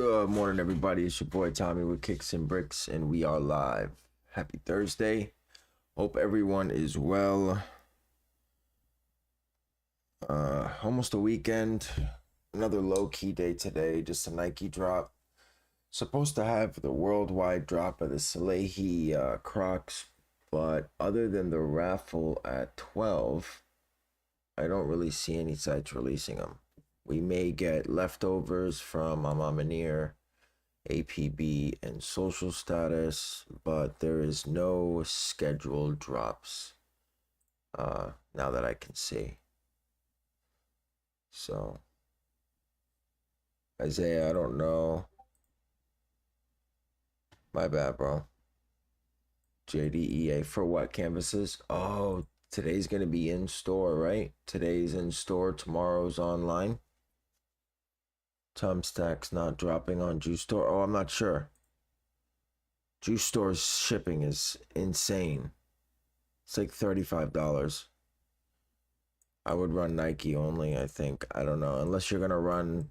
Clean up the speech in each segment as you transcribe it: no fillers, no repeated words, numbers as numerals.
Good morning, everybody. It's your boy Tommy with Kickz and Brickz, and we are live. Happy Thursday. Hope everyone is well. Almost a weekend. Another low-key day today. Just a Nike drop. Supposed to have the worldwide drop of the Salehi Crocs, but other than the raffle at 12, I don't really see any sites releasing them. We may get leftovers from Amamanier, APB, and Social Status, but there is no scheduled drops now that I can see. So Isaiah, I don't know. My bad, bro. JDEA for what canvases? Oh, today's gonna be in store, right? Today's in store, tomorrow's online. Tom Sachs not dropping on Juice Store. Oh, I'm not sure. Juice Store's shipping is insane. It's like $35. I would run Nike only, I think. I don't know. Unless you're going to run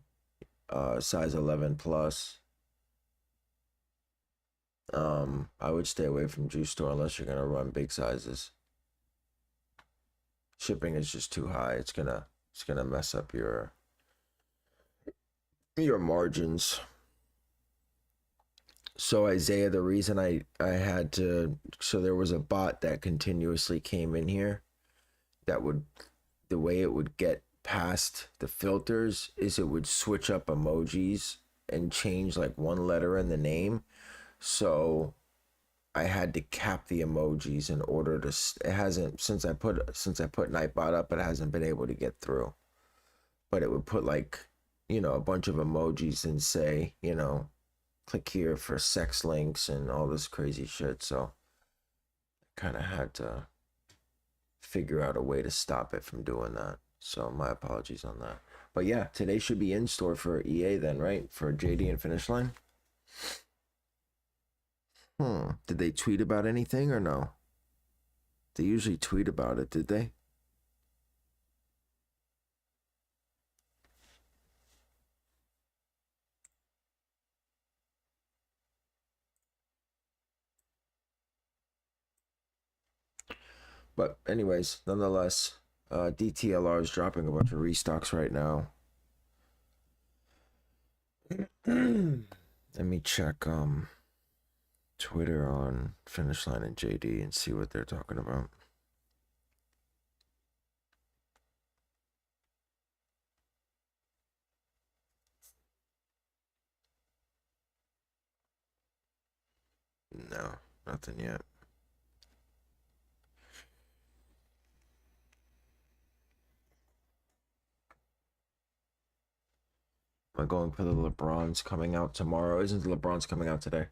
size 11 plus. I would stay away from Juice Store unless you're going to run big sizes. Shipping is just too high. It's gonna mess up your margins. So Isaiah, the reason I had to, so there was a bot that continuously came in here that would, the way it would get past the filters is it would switch up emojis and change like one letter in the name. So I had to cap the emojis in order to, it hasn't, since I put Nightbot up, it hasn't been able to get through. But it would put like, you know, a bunch of emojis and say, you know, click here for sex links and all this crazy shit. So I kind of had to figure out a way to stop it from doing that. So my apologies on that. But yeah, today should be in store for EA then, right? For JD and Finish Line. Did they tweet about anything or no? They usually tweet about it, did they? But anyways, nonetheless, DTLR is dropping a bunch of restocks right now. Let me check Twitter on Finish Line and JD and see what they're talking about. No, nothing yet. Am I going for the LeBron's coming out tomorrow? Isn't the LeBron's coming out today?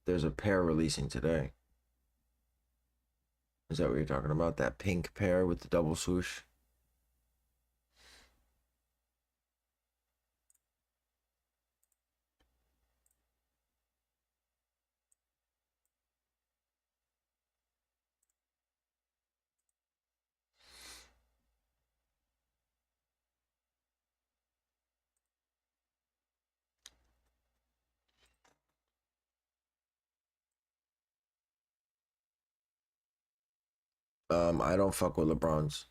There's a pair releasing today. Is that what you're talking about? That pink pair with the double swoosh? I don't fuck with LeBron's.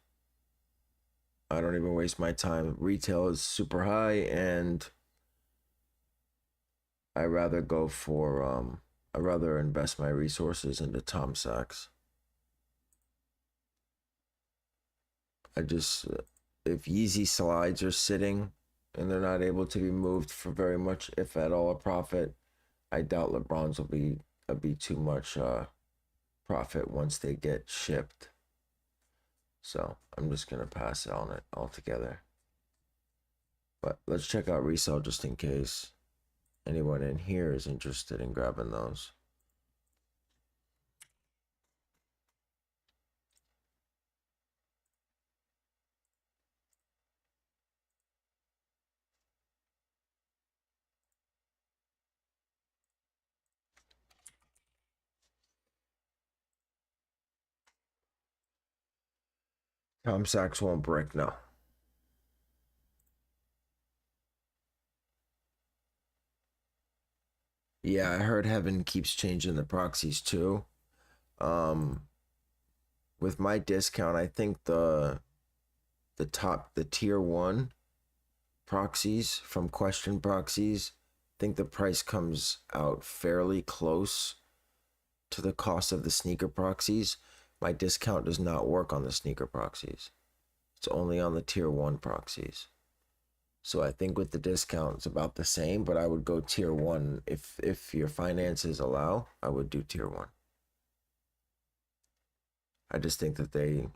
I don't even waste my time. Retail is super high, and I rather go for I rather invest my resources into Tom Sachs. I just, if Yeezy slides are sitting and they're not able to be moved for very much, if at all, a profit, I doubt LeBron's will be too much profit once they get shipped. So I'm just gonna pass on it altogether. But let's check out resale just in case anyone in here is interested in grabbing those. Tom Sachs won't brick, no. Yeah, I heard Heaven keeps changing the proxies too. Um, with my discount, I think the tier one proxies from Question Proxies, I think the price comes out fairly close to the cost of the sneaker proxies. My discount does not work on the sneaker proxies. It's only on the tier one proxies. So I think with the discount it's about the same, but I would go tier one if your finances allow. I would do tier one. I just think that they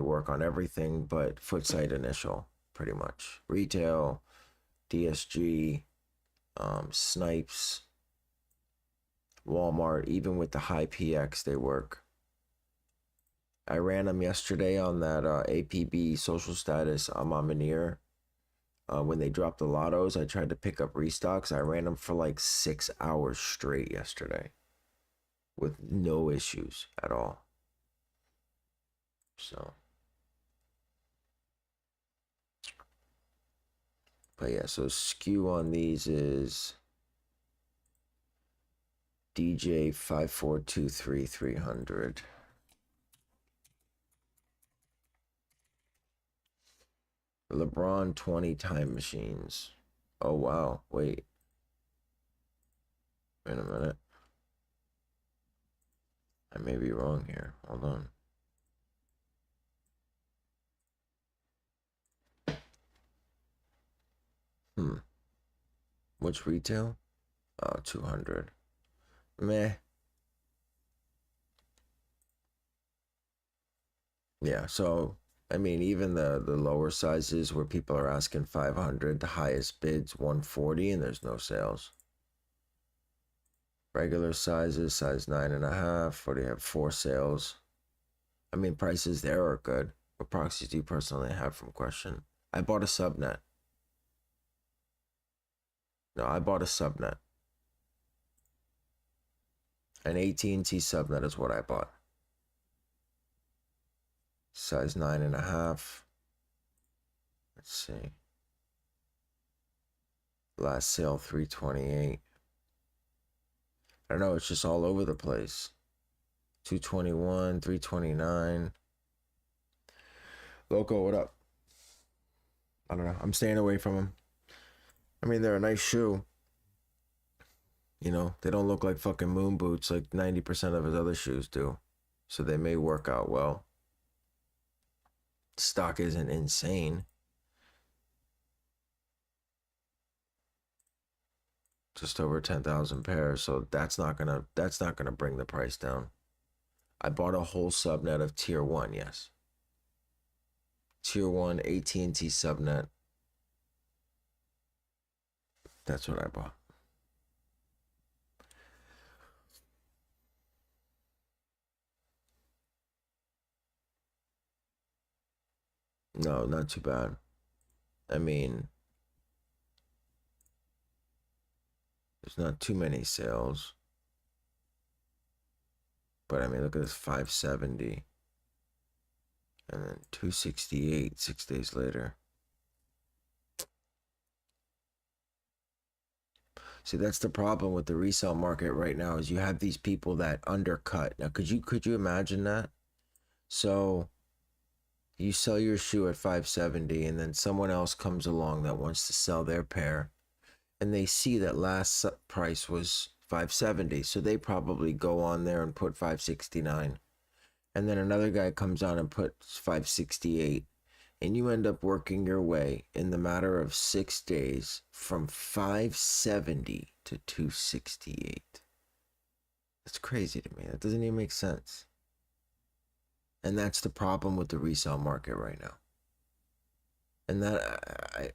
work on everything but Footsite initial, pretty much. Retail, DSG, Snipes, Walmart, even with the high PX, they work. I ran them yesterday on that APB social status Amamineer. When they dropped the lottos, I tried to pick up restocks. I ran them for like 6 hours straight yesterday with no issues at all. So, but yeah, so skew on these is DJ 5423300. LeBron 20 time machines. Oh wow, wait a minute. I may be wrong here. Hold on. Which retail? Oh, 200. Meh. Yeah, so I mean, even the lower sizes where people are asking 500, the highest bid's 140, and there's no sales. Regular sizes, size 9.5, where they have 4 sales. I mean, prices there are good. What proxies do you personally have from Question? I bought a subnet. No, I bought a subnet. An AT&T subnet is what I bought. Size 9.5. Let's see. Last sale 328. I don't know, it's just all over the place. 221, 329. Loco, what up? I don't know. I'm staying away from them. I mean, they're a nice shoe. You know, they don't look like fucking moon boots like 90% of his other shoes do. So they may work out well. Stock isn't insane. Just over 10,000 pairs, so that's not gonna bring the price down. I bought a whole subnet of tier 1, yes. Tier 1 AT&T subnet. That's what I bought. No, not too bad. I mean, there's not too many sales. But I mean, look at this 570. And then 268 6 days later. See, that's the problem with the resale market right now is you have these people that undercut. Now, could you imagine that? So you sell your shoe at 570 and then someone else comes along that wants to sell their pair and they see that last price was 570, so they probably go on there and put 569. And then another guy comes on and puts 568. And you end up working your way in the matter of 6 days from 570 to 268. That's crazy to me. That doesn't even make sense. And that's the problem with the resale market right now. And that,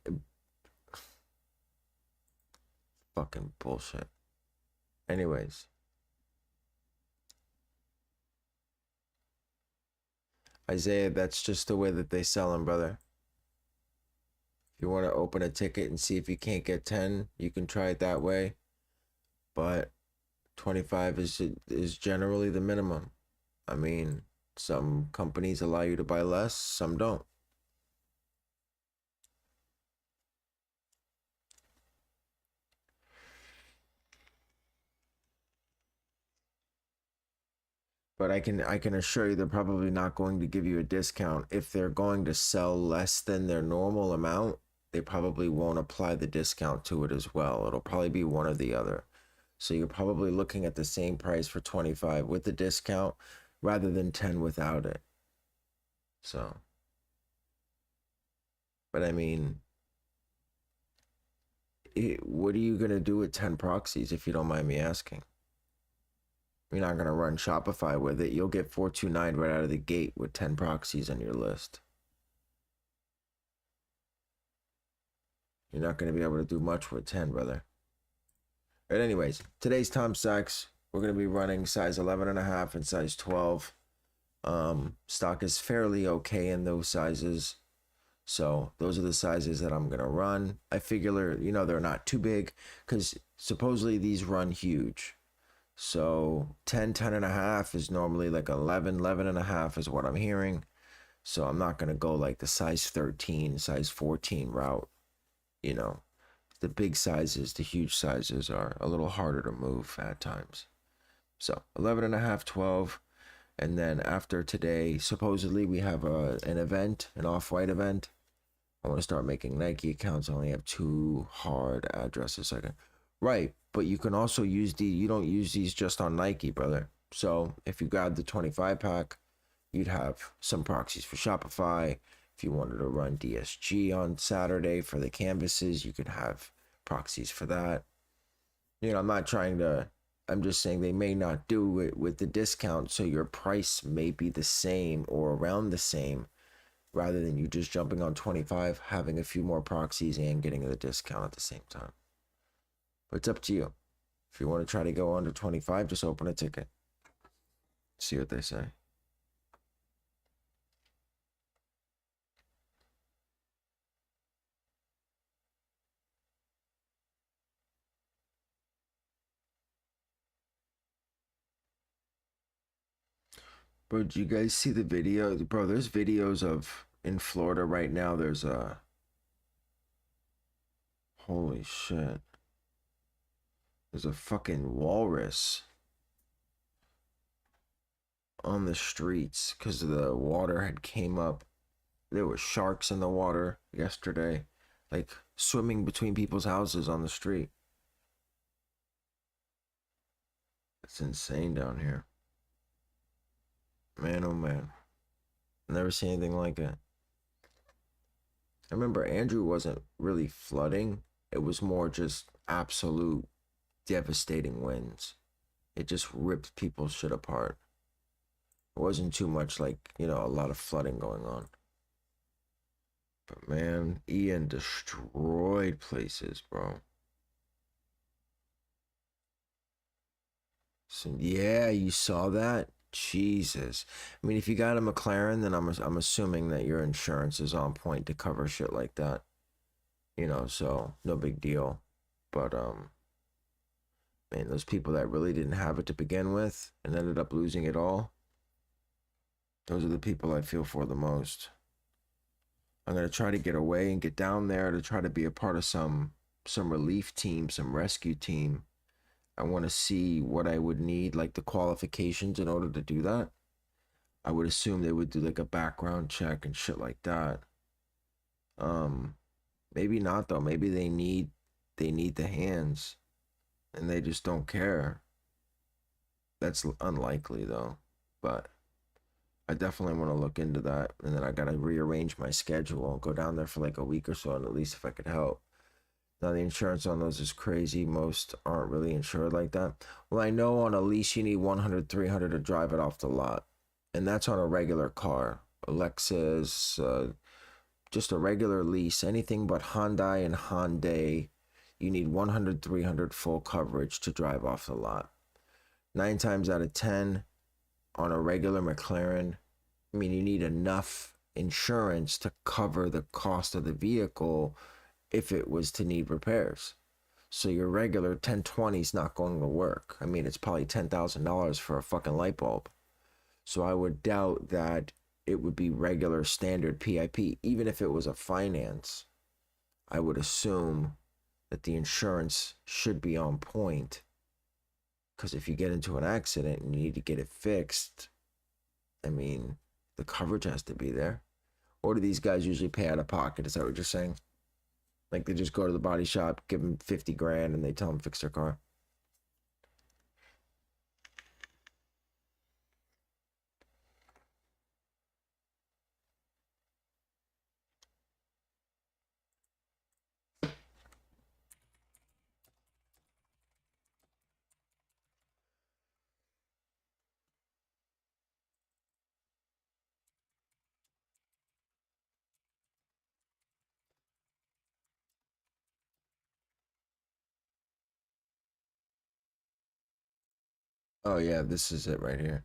fucking bullshit. Anyways. Isaiah, that's just the way that they sell them, brother. If you want to open a ticket and see if you can't get 10, you can try it that way. But 25 is generally the minimum. I mean, some companies allow you to buy less, some don't. But I can assure you they're probably not going to give you a discount. If they're going to sell less than their normal amount, they probably won't apply the discount to it as well. It'll probably be one or the other. So you're probably looking at the same price for 25 with the discount rather than 10 without it. So, but I mean, what are you going to do with 10 proxies if you don't mind me asking? You're not going to run Shopify with it. You'll get 429 right out of the gate with 10 proxies on your list. You're not going to be able to do much with 10, brother. But anyways, today's Tom Sachs. We're going to be running size 11.5 and size 12. Stock is fairly okay in those sizes. So those are the sizes that I'm going to run. I figure, they're not too big because supposedly these run huge. So 10, 10.5 is normally like 11, 11.5 is what I'm hearing. So I'm not going to go like the size 13, size 14 route. The big sizes, the huge sizes are a little harder to move at times. So 11.5, 12. And then after today, supposedly we have an event, an off-white event. I want to start making Nike accounts. I only have 2 hard addresses. Right, but you can also use you don't use these just on Nike, brother. So if you grab the 25 pack, you'd have some proxies for Shopify. If you wanted to run DSG on Saturday for the canvases, you could have proxies for that. I'm just saying they may not do it with the discount, so your price may be the same or around the same, rather than you just jumping on 25, having a few more proxies and getting the discount at the same time. But it's up to you. If you want to try to go under 25, just open a ticket. See what they say. Bro, did you guys see the video? Bro, there's videos of in Florida right now. There's a holy shit. There's a fucking walrus on the streets because the water had came up. There were sharks in the water yesterday, like swimming between people's houses on the street. It's insane down here. Man, oh man. Never seen anything like it. I remember Andrew wasn't really flooding. It was more just absolute devastating winds. It just ripped people's shit apart. It wasn't too much like, a lot of flooding going on. But man, Ian destroyed places, bro. So yeah, you saw that? Jesus. I mean, if you got a McLaren, then I'm assuming that your insurance is on point to cover shit like that. So no big deal. But man, those people that really didn't have it to begin with and ended up losing it all, those are the people I feel for the most. I'm gonna try to get away and get down there to try to be a part of some relief team, some rescue team. I want to see what I would need, like the qualifications in order to do that. I would assume they would do like a background check and shit like that. Maybe not though. Maybe they need the hands and they just don't care. That's unlikely though. But I definitely want to look into that. And then I gotta rearrange my schedule and go down there for like a week or so, and at least if I could help. Now the insurance on those is crazy. Most aren't really insured like that. Well, I know on a lease you need 100, 300 to drive it off the lot. And that's on a regular car. A Lexus, just a regular lease. Anything but Hyundai and Hyundai, you need 100, 300 full coverage to drive off the lot. 9 times out of 10 on a regular McLaren, I mean, you need enough insurance to cover the cost of the vehicle if it was to need repairs. So your regular 1020 is not going to work. I mean, it's probably $10,000 for a fucking light bulb. So I would doubt that it would be regular standard PIP. Even if it was a finance, I would assume that the insurance should be on point Because if you get into an accident and you need to get it fixed, I mean, the coverage has to be there. Or do these guys usually pay out of pocket? Is that what you're saying? Like they just go to the body shop, give them 50 grand, and they tell them fix their car? Oh yeah, this is it right here.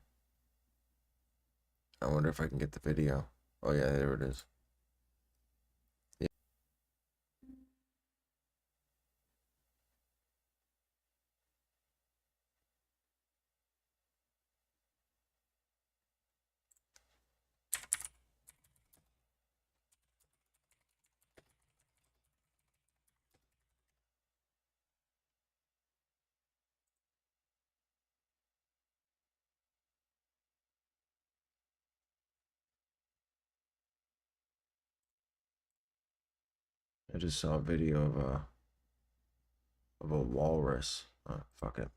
I wonder if I can get the video. Oh yeah, there it is. Yeah. I just saw a video of a walrus. Oh, fuck it.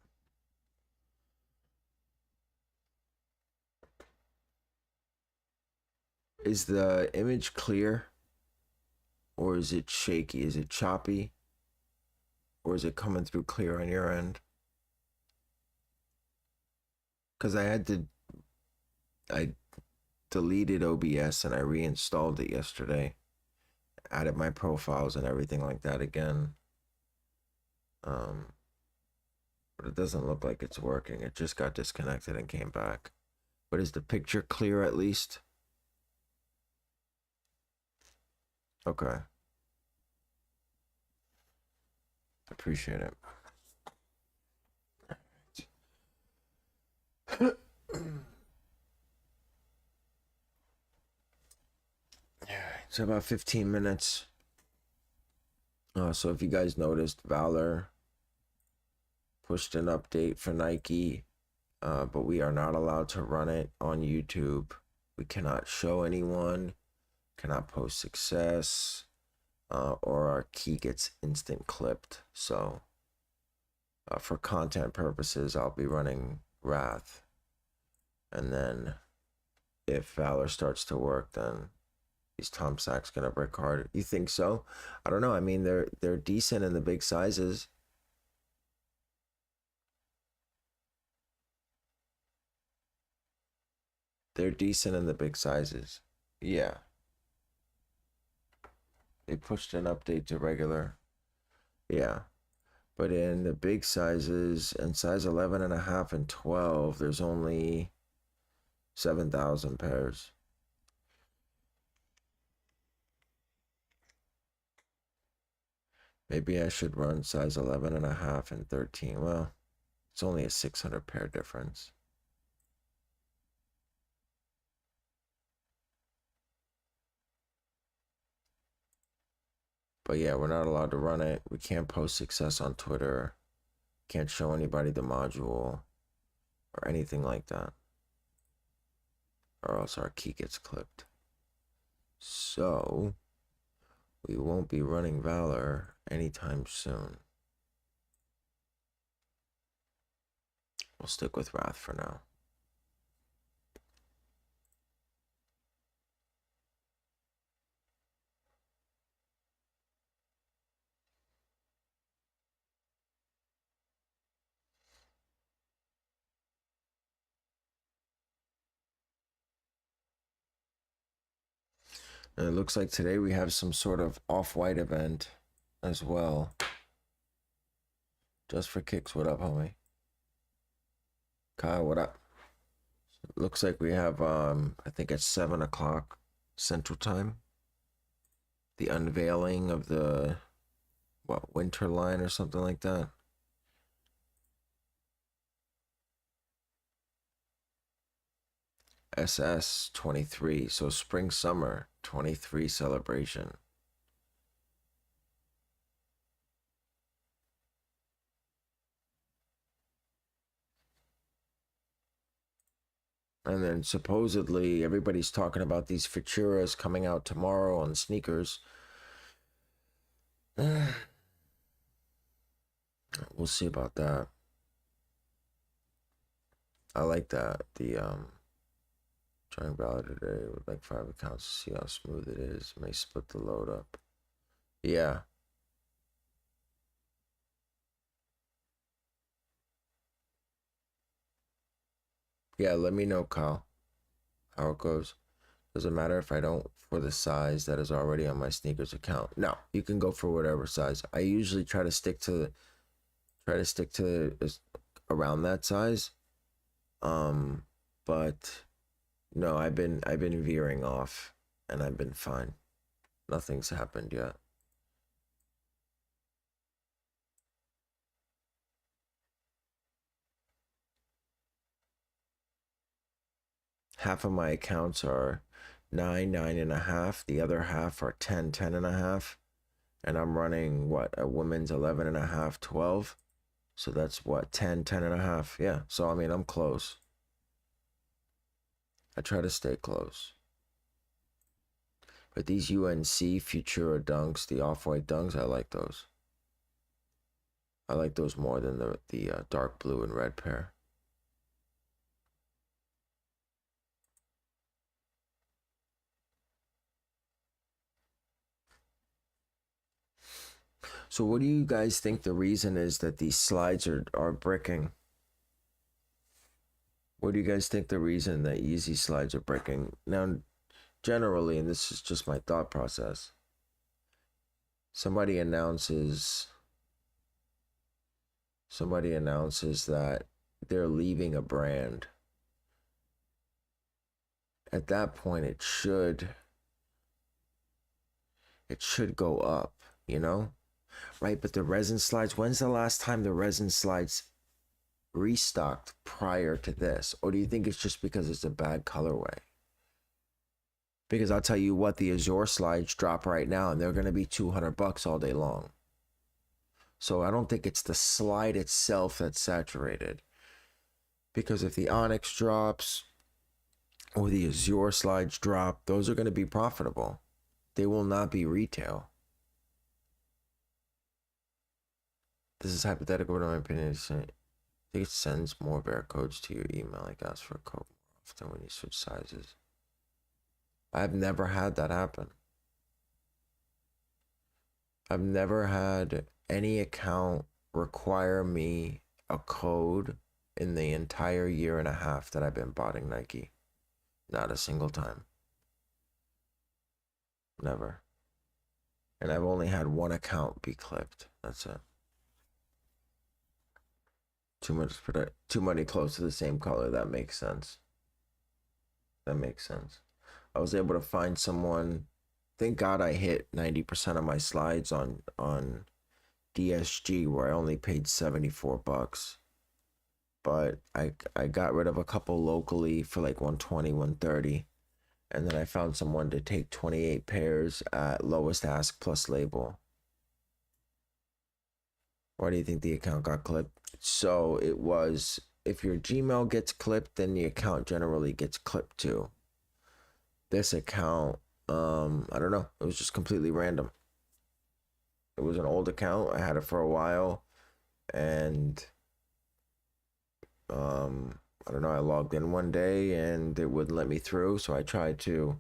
Is the image clear? Or is it shaky? Is it choppy? Or is it coming through clear on your end? Because I deleted OBS and I reinstalled it yesterday. Added my profiles and everything like that again. But it doesn't look like it's working. It just got disconnected and came back. But is the picture clear at least? Okay. Appreciate it. So about 15 minutes. So if you guys noticed, Valor pushed an update for Nike, but we are not allowed to run it on YouTube. We cannot show anyone, cannot post success, or our key gets instant clipped. So for content purposes, I'll be running Wrath. And then if Valor starts to work, then is Tom Sachs gonna brick hard? You think so? I don't know. I mean, they're decent in the big sizes. They're decent in the big sizes. Yeah. They pushed an update to regular. Yeah. But in the big sizes and size 11 and a half and 12, there's only 7,000 pairs. Maybe I should run size 11 and a half and 13. Well, it's only a 600 pair difference. But yeah, we're not allowed to run it. We can't post success on Twitter. Can't show anybody the module or anything like that. Or else our key gets clipped. So we won't be running Valor anytime soon. We'll stick with Wrath for now. And it looks like today we have some sort of off-white event as well. Just for Kickz, what up, homie? Kyle, what up? It looks like we have, I think it's 7 o'clock Central Time. The unveiling of the, winter line or something like that. SS 23, so spring summer 23 celebration. And then supposedly everybody's talking about these Futuras coming out tomorrow on sneakers. We'll see about that. I like that. The trying valid today with like 5 accounts to see how smooth it is. May split the load up. Yeah. Yeah, let me know, Kyle, how it goes. Does it matter if I don't for the size that is already on my sneakers account? No, you can go for whatever size. I usually try to stick to around that size. But no, I've been veering off and I've been fine. Nothing's happened yet. Half of my accounts are 9, 9.5. The other half are 10, 10.5. And I'm running what, a women's 11.5, 12. So that's what, 10, 10.5. Yeah. So I mean, I'm close. I try to stay close. But these UNC Futura dunks, the off-white dunks, I like those. I like those more than the dark blue and red pair. So what do you guys think the reason is that these slides are bricking? What do you guys think the reason that Yeezy slides are bricking? Now, generally, and this is just my thought process, somebody announces that they're leaving a brand. At that point, it should go up, you know? Right? But the resin slides, when's the last time the resin slides restocked prior to this? Or do you think it's just because it's a bad colorway? Because I'll tell you what, the Azure slides drop right now and they're going to be $200 all day long. So I don't think it's the slide itself that's saturated. Because if the Onyx drops or the Azure slides drop, those are going to be profitable. They will not be retail. This is hypothetical, but in my opinion, I think it sends more barcodes to your email. Like ask for a code more often when you switch sizes. I've never had that happen. I've never had any account require me a code in the entire year and a half that I've been botting Nike. Not a single time. Never. And I've only had one account be clipped. That's it. Too many close to the same color. That makes sense. That makes sense. I was able to find someone. Thank God I hit 90% of my slides on DSG where I only paid $74. But I got rid of a couple locally for like 120, 130. And then I found someone to take 28 pairs at lowest ask plus label. Why do you think the account got clipped? So it was, if your Gmail gets clipped, then the account generally gets clipped too. This account, I don't know. It was just completely random. It was an old account. I had it for a while, and I don't know. I logged in one day and it wouldn't let me through, so I tried to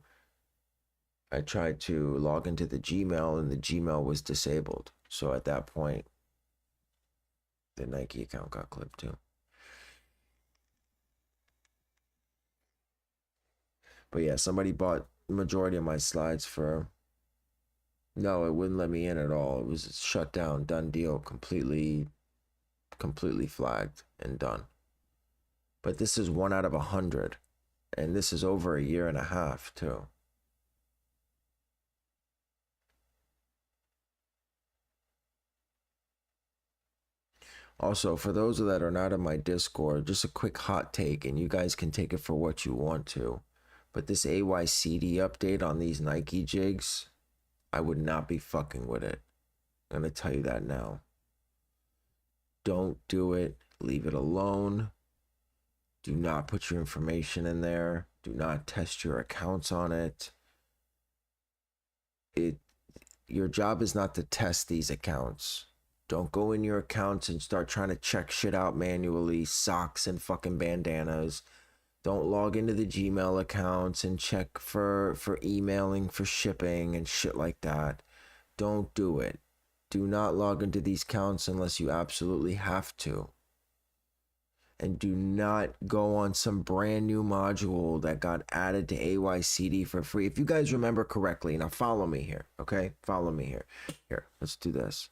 log into the Gmail, and the Gmail was disabled. So at that point, the Nike account got clipped too. But yeah, somebody bought the majority of my slides for. No, it wouldn't let me in at all. It was shut down, done deal, completely flagged and done. But this is 1 out of 100, and this is over a year and a half too. Also, for those that are not in my Discord, just a quick hot take, and you guys can take it for what you want to. But this AYCD update on these Nike jigs, I would not be fucking with it. I'm going to tell you that now. Don't do it. Leave it alone. Do not put your information in there. Do not test your accounts on it. Your job is not to test these accounts. Don't go in your accounts and start trying to check shit out manually, socks and fucking bandanas. Don't log into the Gmail accounts and check for emailing for shipping and shit like that. Don't do it. Do not log into these accounts unless you absolutely have to. And do not go on some brand new module that got added to AYCD for free. If you guys remember correctly, now follow me here, okay? Follow me here. Here, let's do this.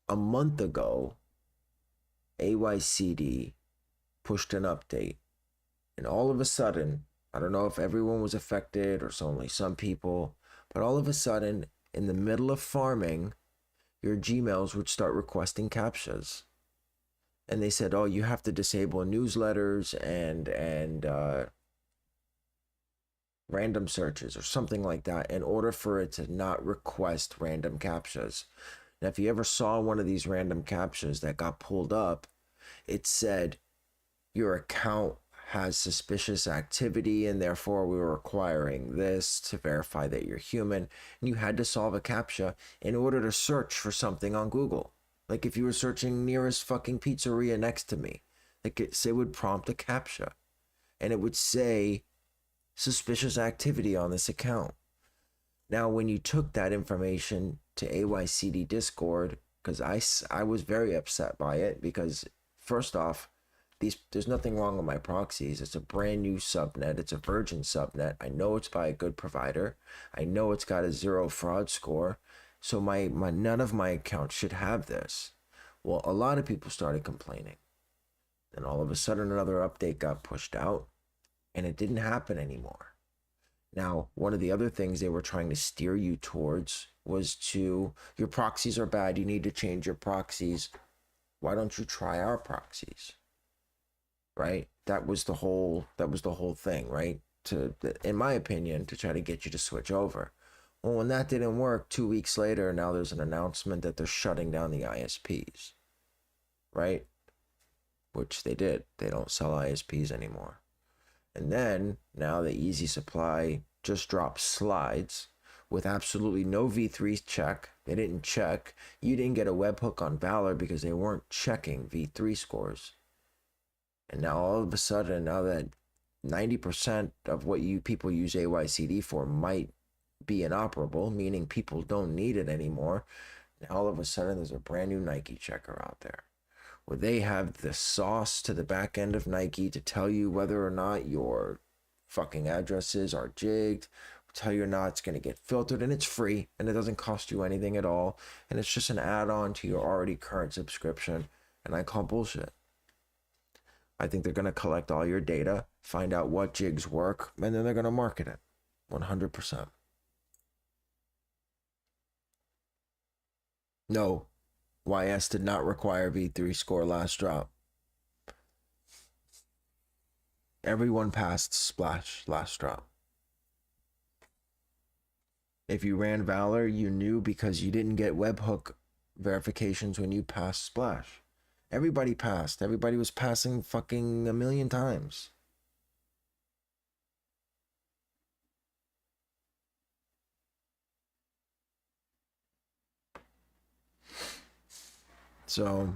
A month ago, AYCD pushed an update. And all of a sudden, I don't know if everyone was affected or only some people, but all of a sudden, in the middle of farming, your Gmails would start requesting CAPTCHAs. And they said, oh, you have to disable newsletters and random searches or something like that in order for it to not request random CAPTCHAs. Now, if you ever saw one of these random CAPTCHAs that got pulled up, it said your account has suspicious activity and therefore we're requiring this to verify that you're human. And you had to solve a CAPTCHA in order to search for something on Google. Like if you were searching nearest fucking pizzeria next to me, like it would prompt a CAPTCHA and it would say suspicious activity on this account. Now, when you took that information to AYCD Discord, because I was very upset by it because first off, there's nothing wrong with my proxies. It's a brand new subnet. It's a virgin subnet. I know it's by a good provider. I know it's got a 0 fraud score. So my none of my accounts should have this. Well, a lot of people started complaining. Then all of a sudden another update got pushed out and it didn't happen anymore. Now, one of the other things they were trying to steer you towards was to, your proxies are bad, you need to change your proxies. Why don't you try our proxies? Right? That was the whole thing, right? In my opinion, to try to get you to switch over. Well, when that didn't work, 2 weeks later, now there's an announcement that they're shutting down the ISPs, right? Which they did. They don't sell ISPs anymore. And then, now the Easy Supply just dropped slides with absolutely no V3 check. They didn't check. You didn't get a webhook on Valor because they weren't checking V3 scores. And now all of a sudden, now that 90% of what you people use AYCD for might be inoperable, meaning people don't need it anymore. Now all of a sudden there's a brand new Nike checker out there where they have the sauce to the back end of Nike to tell you whether or not your fucking addresses are jigged, tell you or not it's going to get filtered, and it's free and it doesn't cost you anything at all, and it's just an add-on to your already current subscription. And I call bullshit. I think they're going to collect all your data, find out what jigs work, and then they're going to market it 100%. No, YS did not require V3 score last drop. Everyone passed Splash last drop. If you ran Valor, you knew because you didn't get webhook verifications when you passed Splash. Everybody passed. Everybody was passing fucking a million times. So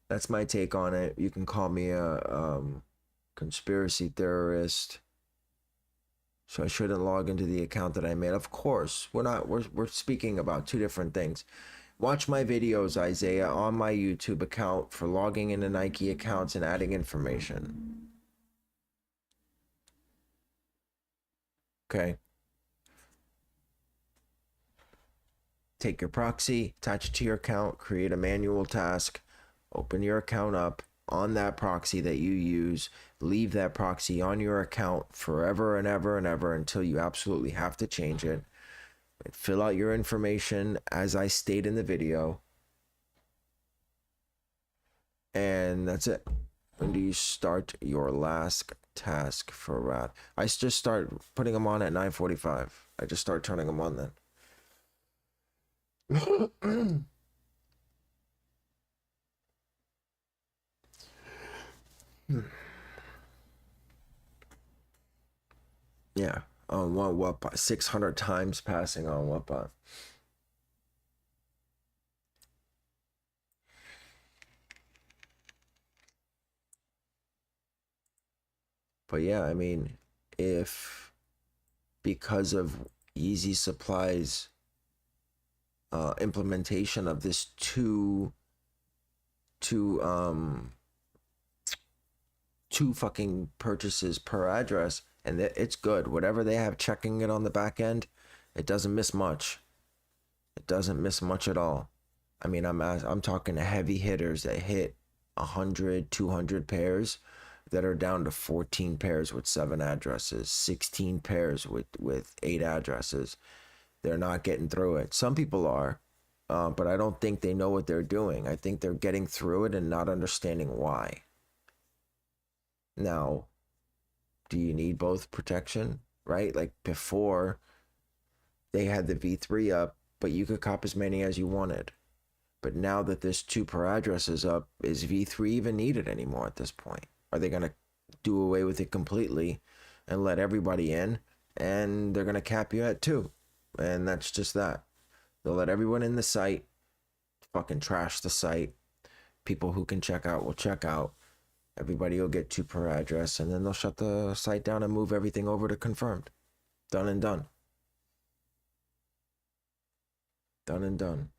that's my take on it. You can call me a conspiracy theorist. So I shouldn't log into the account that I made. Of course, we're speaking about two different things. Watch my videos, Isaiah, on my YouTube account for logging into Nike accounts and adding information. Okay. Take your proxy, attach it to your account, create a manual task, open your account up on that proxy that you use, leave that proxy on your account forever and ever and ever until you absolutely have to change it. And fill out your information as I state in the video. And that's it. When do you start your last task for Wrath? I just start putting them on at 9:45. I just start turning them on then. Yeah, on one what 600 times passing on what bot. But yeah, I mean, if because of Yeezy Supply's implementation of this two two fucking purchases per address, and it's good. Whatever they have checking it on the back end, it doesn't miss much. It doesn't miss much at all. I mean, I'm talking heavy hitters that hit 100, 200 pairs that are down to 14 pairs with 7 addresses, 16 pairs with 8 addresses. They're not getting through it. Some people are, but I don't think they know what they're doing. I think they're getting through it and not understanding why. Now, do you need both protection? Right? Like before, they had the V3 up, but you could cop as many as you wanted. But now that this 2 per address is up, is V3 even needed anymore at this point? Are they going to do away with it completely and let everybody in? And they're going to cap you at 2. And that's just that. They'll let everyone in the site, fucking trash the site. People who can check out will check out. Everybody will get 2 per address, and then they'll shut the site down and move everything over to confirmed. Done and done. Done and done.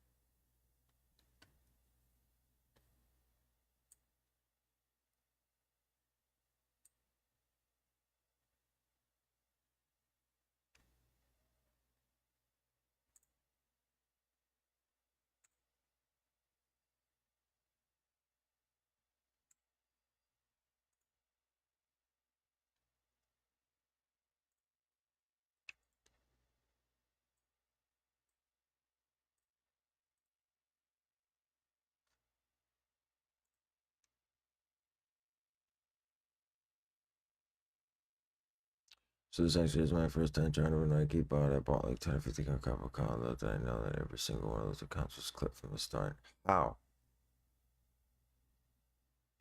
So this actually is my first time trying to run Nike, but I bought like 10 or 50 couple accounts that I know that every single one of those accounts was clipped from the start. How?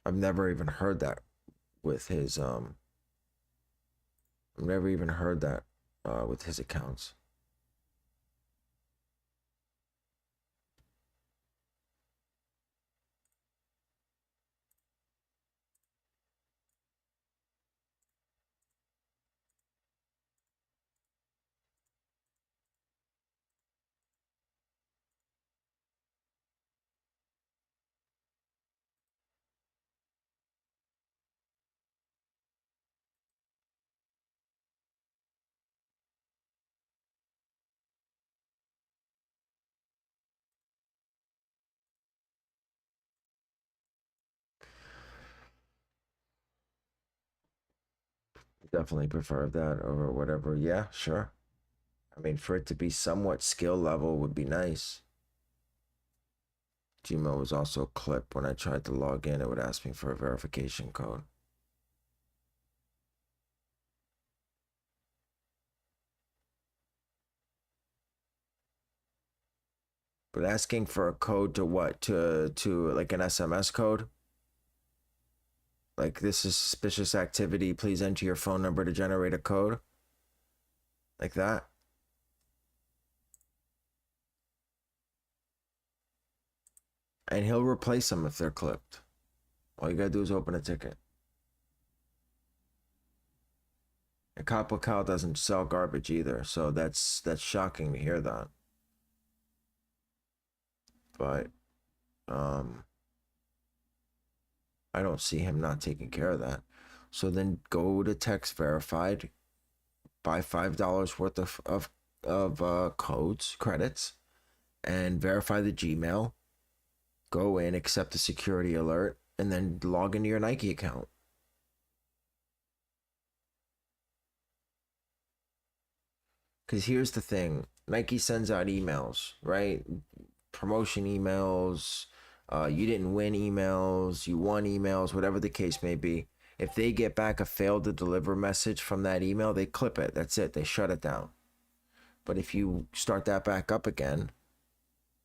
I've never even heard that with his I've never even heard that with his accounts. Definitely prefer that over whatever. Yeah, sure. I mean, for it to be somewhat skill level would be nice. Gmail was also clipped. When I tried to log in, it would ask me for a verification code. But asking for a code to what? To like an SMS code? Like, this is suspicious activity. Please enter your phone number to generate a code. Like that. And he'll replace them if they're clipped. All you gotta do is open a ticket. And Copper Cow doesn't sell garbage either, so that's shocking to hear that. But I don't see him not taking care of that. So then go to text verified, buy $5 worth of codes, credits, and verify the Gmail. Go in, accept the security alert, and then log into your Nike account. Because here's the thing, Nike sends out emails, right? Promotion emails, you didn't win emails, you won emails, whatever the case may be. If they get back a failed to deliver message from that email, they clip it. That's it. They shut it down. But if you start that back up again,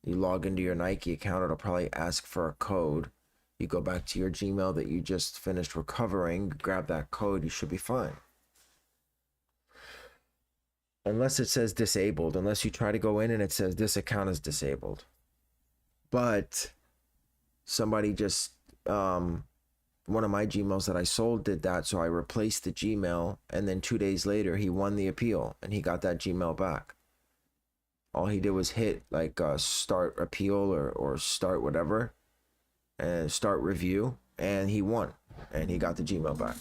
you log into your Nike account, it'll probably ask for a code. You go back to your Gmail that you just finished recovering, grab that code, you should be fine. Unless it says disabled, unless you try to go in and it says this account is disabled. But somebody just, one of my Gmails that I sold did that, so I replaced the Gmail, and then 2 days later he won the appeal and he got that Gmail back. All he did was hit like start appeal or start whatever and start review, and he won and he got the Gmail back.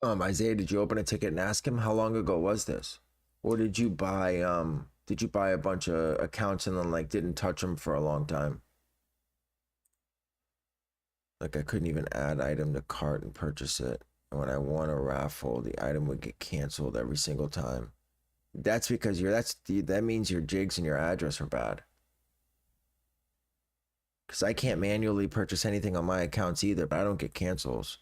Isaiah, did you open a ticket and ask him how long ago was this? Or did you buy a bunch of accounts and then like didn't touch them for a long time? Like I couldn't even add item to cart and purchase it. And when I won a raffle, the item would get canceled every single time. That's because that means your jigs and your address are bad. Because I can't manually purchase anything on my accounts either, but I don't get cancels.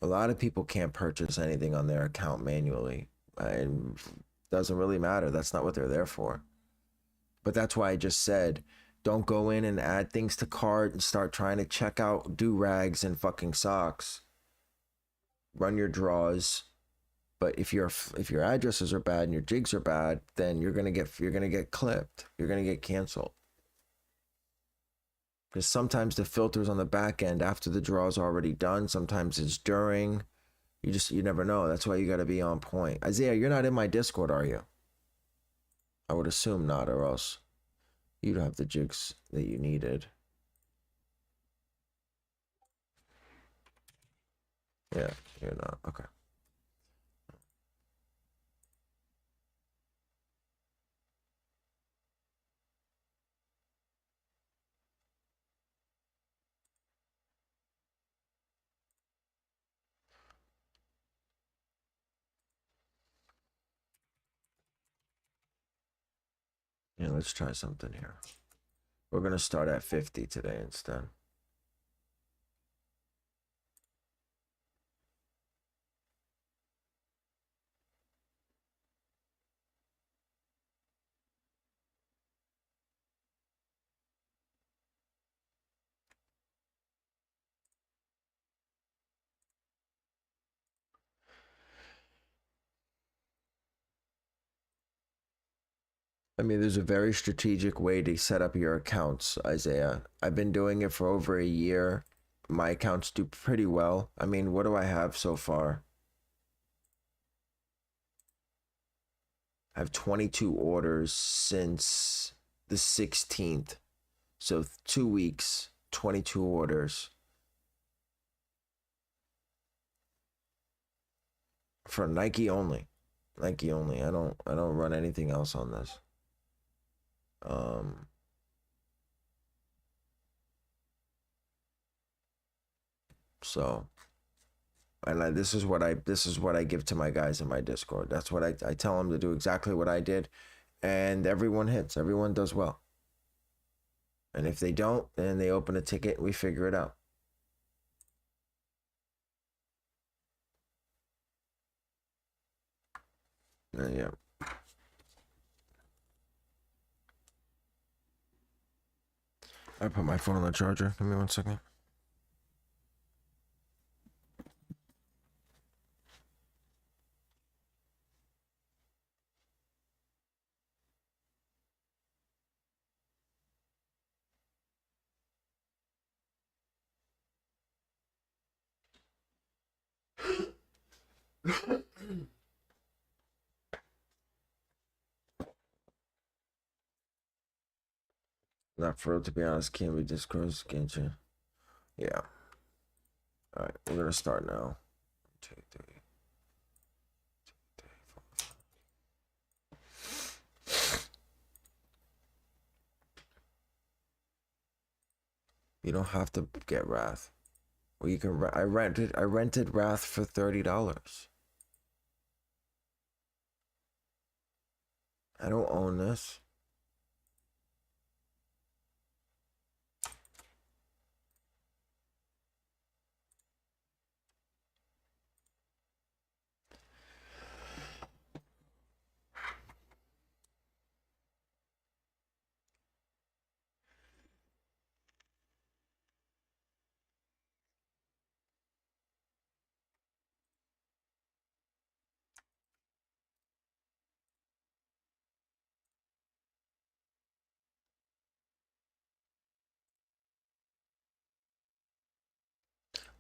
A lot of people can't purchase anything on their account manually. And doesn't really matter. That's not what they're there for. But that's why I just said, don't go in and add things to cart and start trying to check out do-rags and fucking socks. Run your draws. But if your addresses are bad and your jigs are bad, then you're gonna get clipped. You're gonna get canceled. Because sometimes the filters on the back end after the draw is already done. Sometimes it's during. You never know. That's why you got to be on point. Isaiah, you're not in my Discord, are you? I would assume not, or else you'd have the jigs that you needed. Yeah, you're not. Okay. Yeah, let's try something here. We're going to start at 50 today instead. I mean, there's a very strategic way to set up your accounts, Isaiah. I've been doing it for over a year. My accounts do pretty well. I mean, what do I have so far? I have 22 orders since the 16th. So 2 weeks, 22 orders. For Nike only. Nike only. I don't run anything else on this. So, and this is what I give to my guys in my Discord. That's what I tell them to do exactly what I did, and everyone hits. Everyone does well. And if they don't, then they open a ticket and we figure it out. Yeah. I put my phone on the charger. Give me 1 second. Not for real, to be honest. Can't be discourse, can't you? Yeah. All right, we're gonna start now. 2, 3. You don't have to get Wrath. Well, you can. I rented Wrath for $30. I don't own this.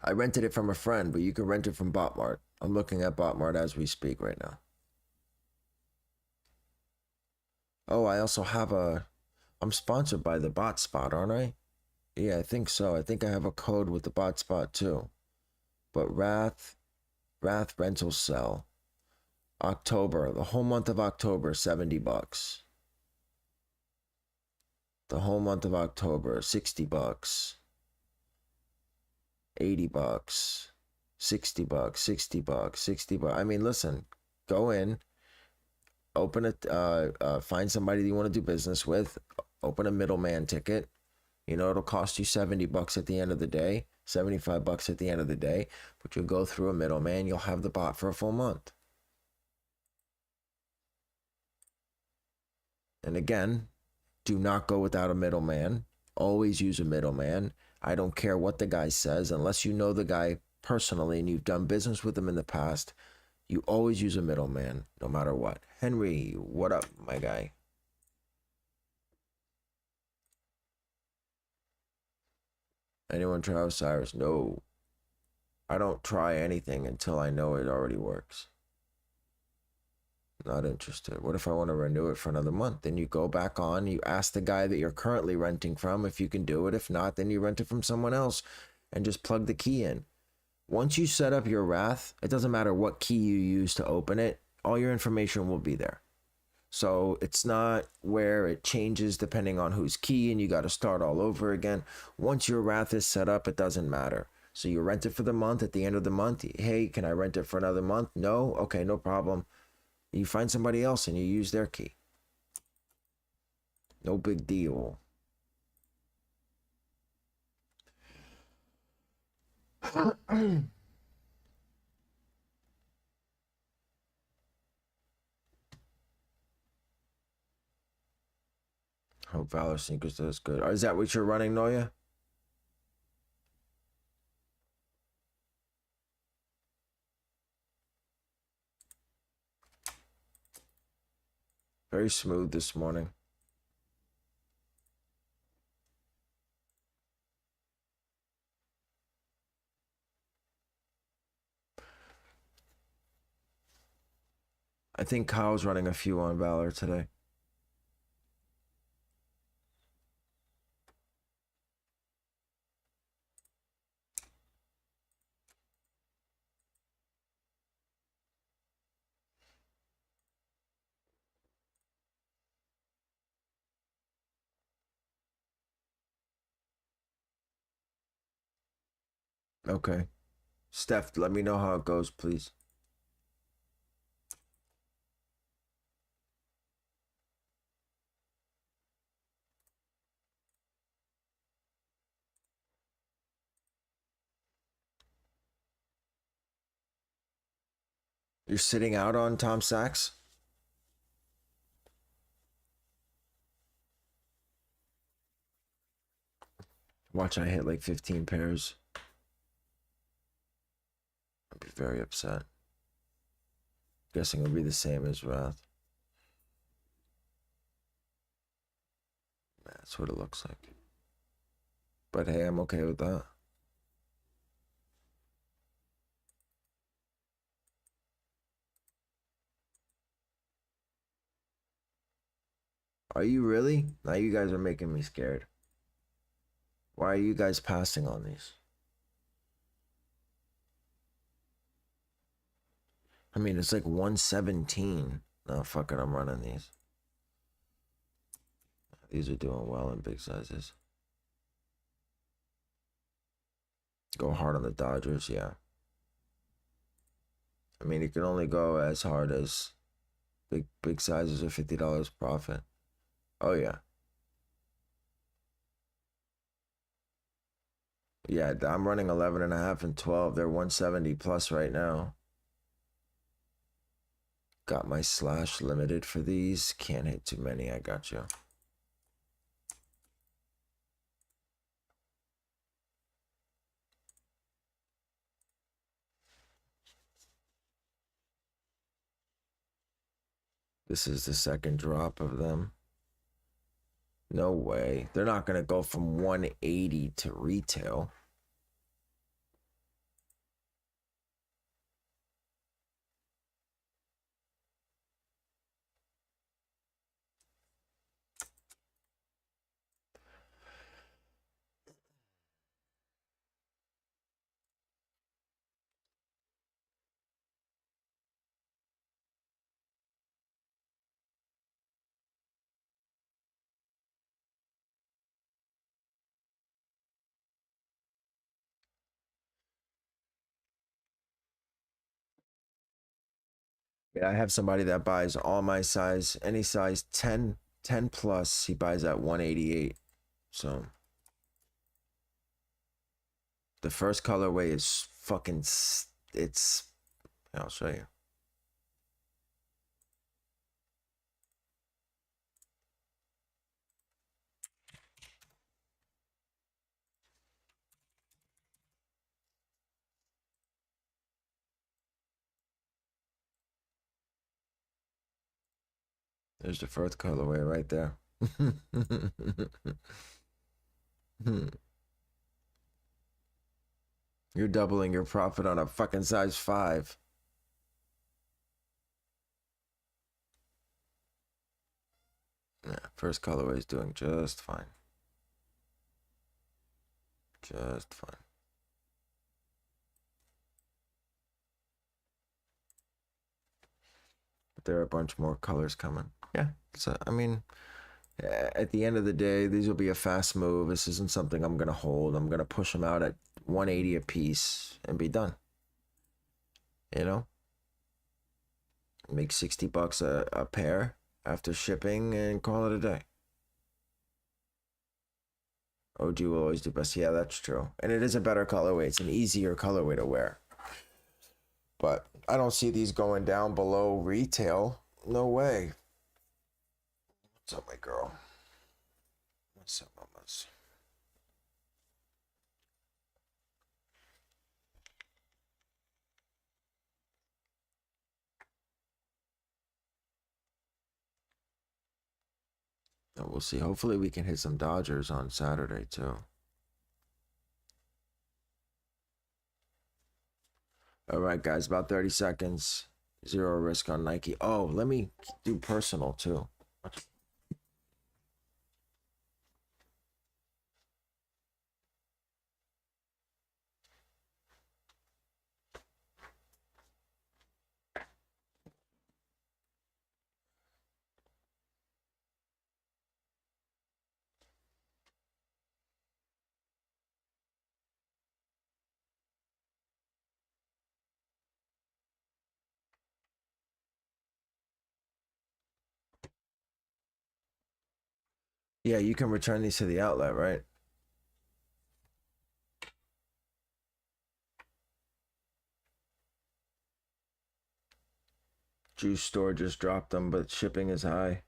I rented it from a friend, but you can rent it from Botmart. I'm looking at Botmart as we speak right now. Oh, I also have I'm sponsored by the Bot Spot, aren't I? Yeah, I think so. I think I have a code with the Bot Spot too. But Wrath rental sell. October, the whole month of October, $70. The whole month of October, $60. $80. $60, $60, $60. I mean, listen, go in, open it, find somebody that you want to do business with, open a middleman ticket. You know, it'll cost you $70 at the end of the day, $75 at the end of the day, but you'll go through a middleman, you'll have the bot for a full month. And again, do not go without a middleman. Always use a middleman. I don't care what the guy says, unless you know the guy personally and you've done business with him in the past. You always use a middleman, no matter what. Henry, what up, my guy? Anyone try Osiris? No. I don't try anything until I know it already works. Not interested. What if I want to renew it for another month? Then you go back on, you ask the guy that you're currently renting from if you can do it. If not, then you rent it from someone else and just plug the key in. Once you set up your Wrath, it doesn't matter what key you use to open it, all your information will be there. So it's not where it changes depending on whose key and you got to start all over again. Once your Wrath is set up, it doesn't matter. So you rent it for the month. At the end of the month, hey, can I rent it for another month? No? Okay, no problem. You find somebody else and you use their key. No big deal. Hope Valor Sneakers does good. Is that what you're running, Noya? Very smooth this morning. I think Kyle's running a few on Valor today. Okay. Steph, let me know how it goes, please. You're sitting out on Tom Sachs? Watch I hit like 15 pairs. I'd be very upset. Guessing it'll be the same as Wrath. That's what it looks like. But hey, I'm okay with that. Are you really? Now you guys are making me scared. Why are you guys passing on these? I mean, it's like 117. No, fuck it, I'm running these. These are doing well in big sizes. Go hard on the Dodgers, yeah. I mean, you can only go as hard as big sizes are $50 profit. Oh, yeah. Yeah, I'm running 11.5 and 12. They're 170 plus right now. Got my slash limited for these. Can't hit too many. I got you. This is the second drop of them. No way. They're not going to go from 180 to retail. Yeah, I have somebody that buys all my size, any size 10 plus, he buys at 188. So the first colorway is fucking, it's, I'll show you. There's the first colorway right there. You're doubling your profit on a fucking size 5. Yeah, first colorway is doing just fine. Just fine. But there are a bunch more colors coming. Yeah, so I mean, at the end of the day, these will be a fast move. This isn't something I'm gonna hold. I'm gonna push them out at 180 a piece and be done. You know, make 60 bucks a pair after shipping and call it a day. OG will always do best. Yeah, that's true. And it is a better colorway. It's an easier colorway to wear. But I don't see these going down below retail. No way. What's up, my girl? What's up, mamas? And we'll see. Hopefully we can hit some Dodgers on Saturday too. All right, guys, about 30 seconds. Zero risk on Nike. Oh, let me do personal too. Yeah, you can return these to the outlet, right? Juice store just dropped them, but shipping is high.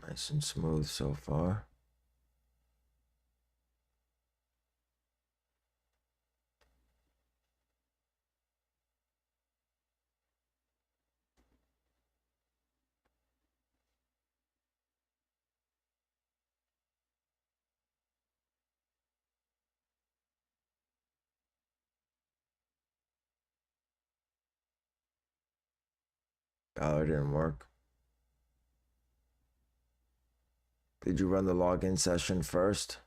Nice and smooth so far. Oh, it didn't work. Did you run the login session first?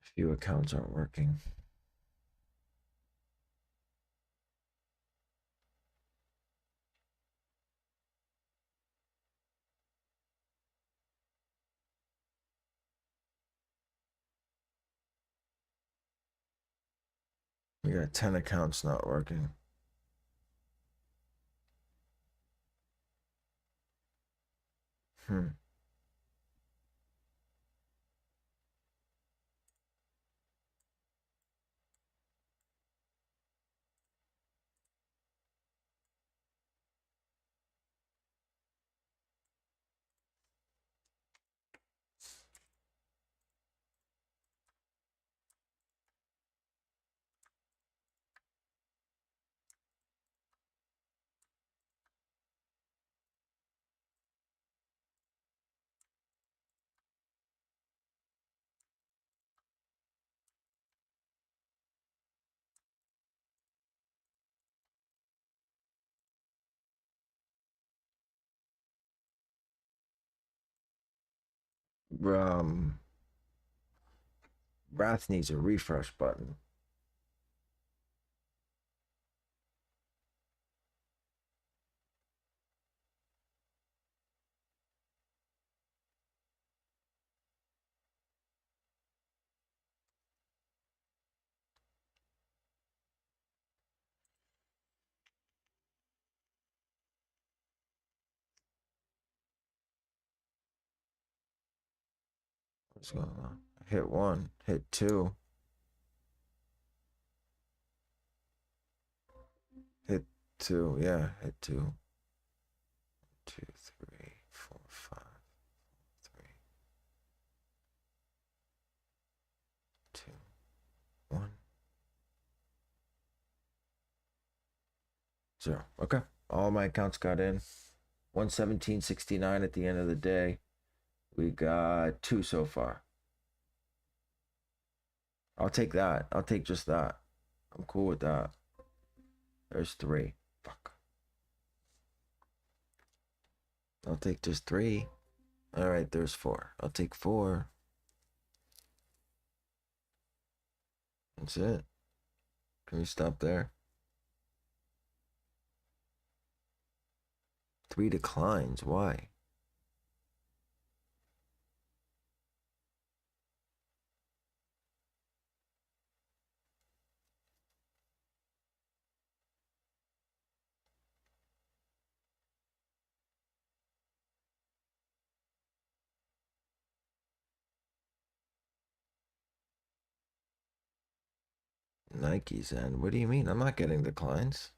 A few accounts aren't working. We got 10 accounts not working. Wrath needs a refresh button. What's going on? Hit one, hit two, hit two, yeah, hit two. 2, 3, 4, 5, 3, 2, 1, 0. Okay. All my accounts got in. 117.69 at the end of the day. We got 2 so far. I'll take that. I'll take just that. I'm cool with that. There's 3. Fuck. I'll take just 3. All right, there's 4. I'll take 4. That's it. Can we stop there? 3 declines. Why? Nike's end. What do you mean? I'm not getting declines.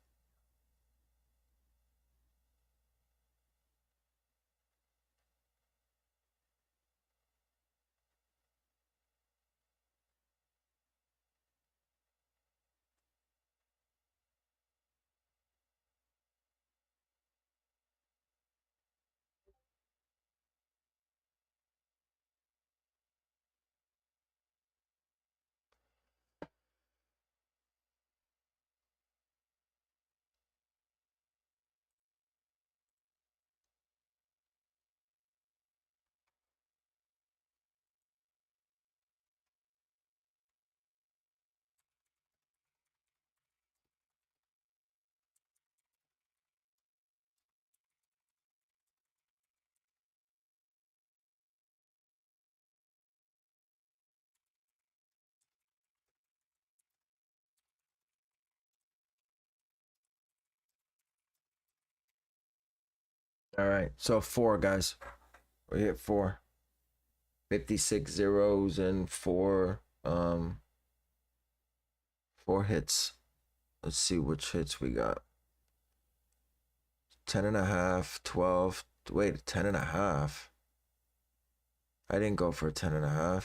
All right. So 4, guys. We hit 4. 56 zeros and 4 hits. Let's see which hits we got. 10.5, 12. Wait, 10.5. I didn't go for a 10.5.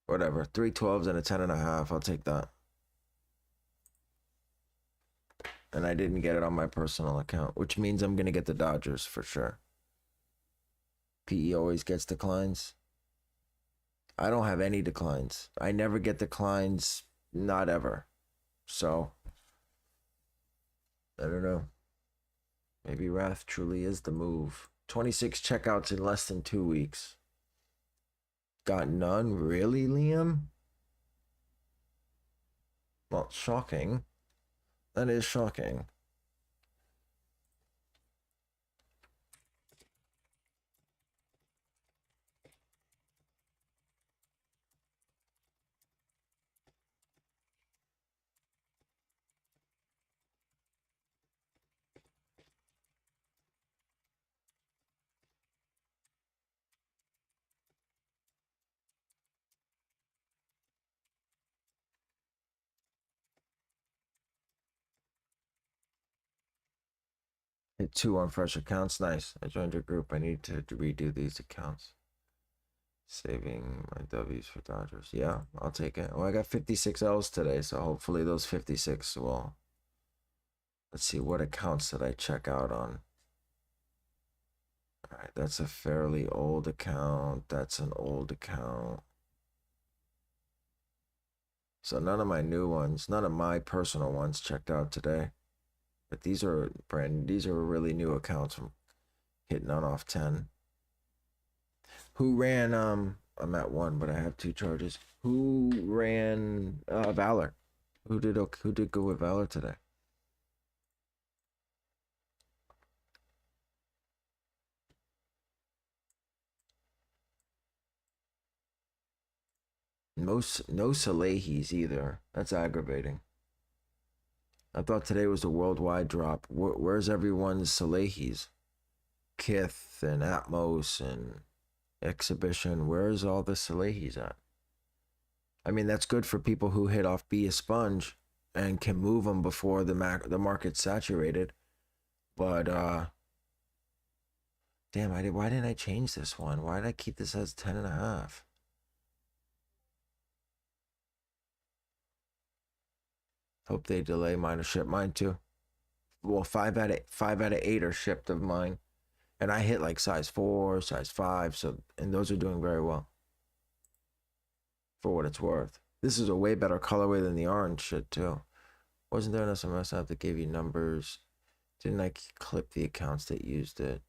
Whatever. 3 12s and a 10.5. I'll take that. And I didn't get it on my personal account, which means I'm gonna get the Dodgers for sure. PE always gets declines. I don't have any declines. I never get declines, not ever. So I don't know. Maybe Wrath truly is the move. 26 checkouts in less than 2 weeks. Got none? Really, Liam? Well, shocking. That is shocking. Hit 2 on fresh accounts. Nice. I joined your group. I need to redo these accounts. Saving my W's for Dodgers. Yeah, I'll take it. Well, I got 56 L's today, so hopefully those 56 will. Let's see, what accounts did I check out on? All right, that's a fairly old account. That's an old account. So none of my new ones, none of my personal ones checked out today. But these are really new accounts from hitting on off 10. Who ran I'm at 1, but I have 2 charges. Who ran Valor? Who did go with Valor today? No Salehis either. That's aggravating. I thought today was a worldwide drop. Where's everyone's Salehis? Kith and Atmos and Exhibition. Where's all the Salehis at? I mean, that's good for people who hit off Be a Sponge and can move them before the market's saturated. But damn, why didn't I change this one? Why did I keep this as 10.5? Hope they delay mine or ship mine too. Well, 5 out of 8 are shipped of mine. And I hit like size 4, size 5, and those are doing very well. For what it's worth. This is a way better colorway than the orange shit too. Wasn't there an SMS app that gave you numbers? Didn't I clip the accounts that used it?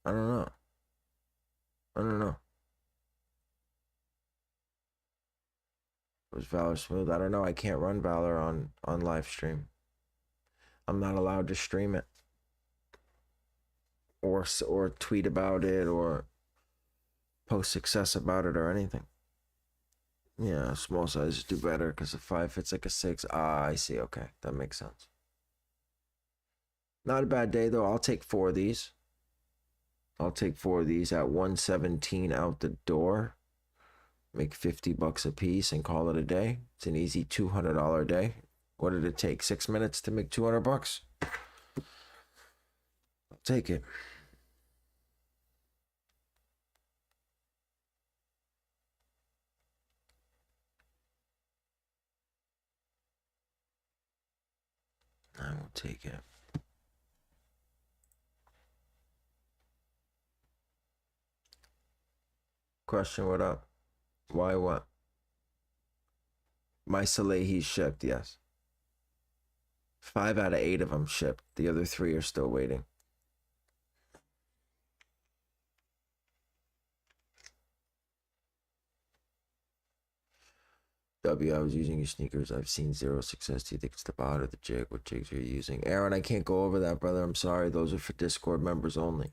I don't know. Was Valor smooth? I don't know. I can't run Valor on live stream. I'm not allowed to stream it or tweet about it or post success about it or anything. Yeah, small sizes do better because a 5 fits like a 6. Ah, I see. Okay, that makes sense. Not a bad day though. I'll take 4 of these. I'll take 4 of these at 117 out the door. Make $50 a piece and call it a day. It's an easy $200 day. What did it take? 6 minutes to make $200? I'll take it. I will take it. Question, what up? Why what? My Salehi's shipped, yes. 5 out of 8 of them shipped. The other 3 are still waiting. W, I was using your sneakers. I've seen 0 success. Do you think it's the bot or the jig? What jigs are you using? Aaron, I can't go over that, brother. I'm sorry. Those are for Discord members only.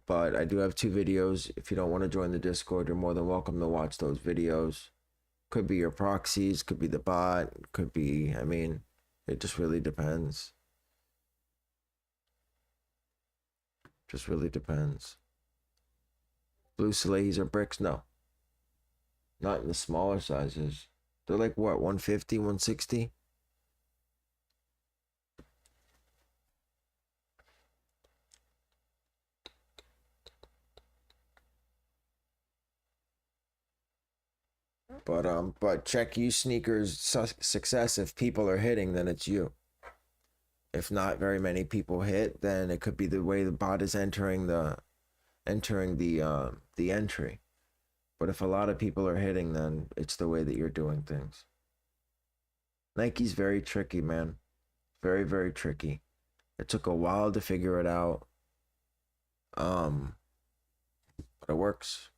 But I do have 2 videos. If you don't want to join the Discord, you're more than welcome to watch those videos. Could be your proxies, could be the bot, could be, I mean, it just really depends. Just really depends. Blue Salehis or Brickz? No. Not in the smaller sizes. They're like what, 150, 160? But check you sneakers success. If people are hitting, then it's you. If not very many people hit, then it could be the way the bot is entering the entry. But if a lot of people are hitting, then it's the way that you're doing things. Nike's very tricky, man. Very, very tricky. It took a while to figure it out. But it works.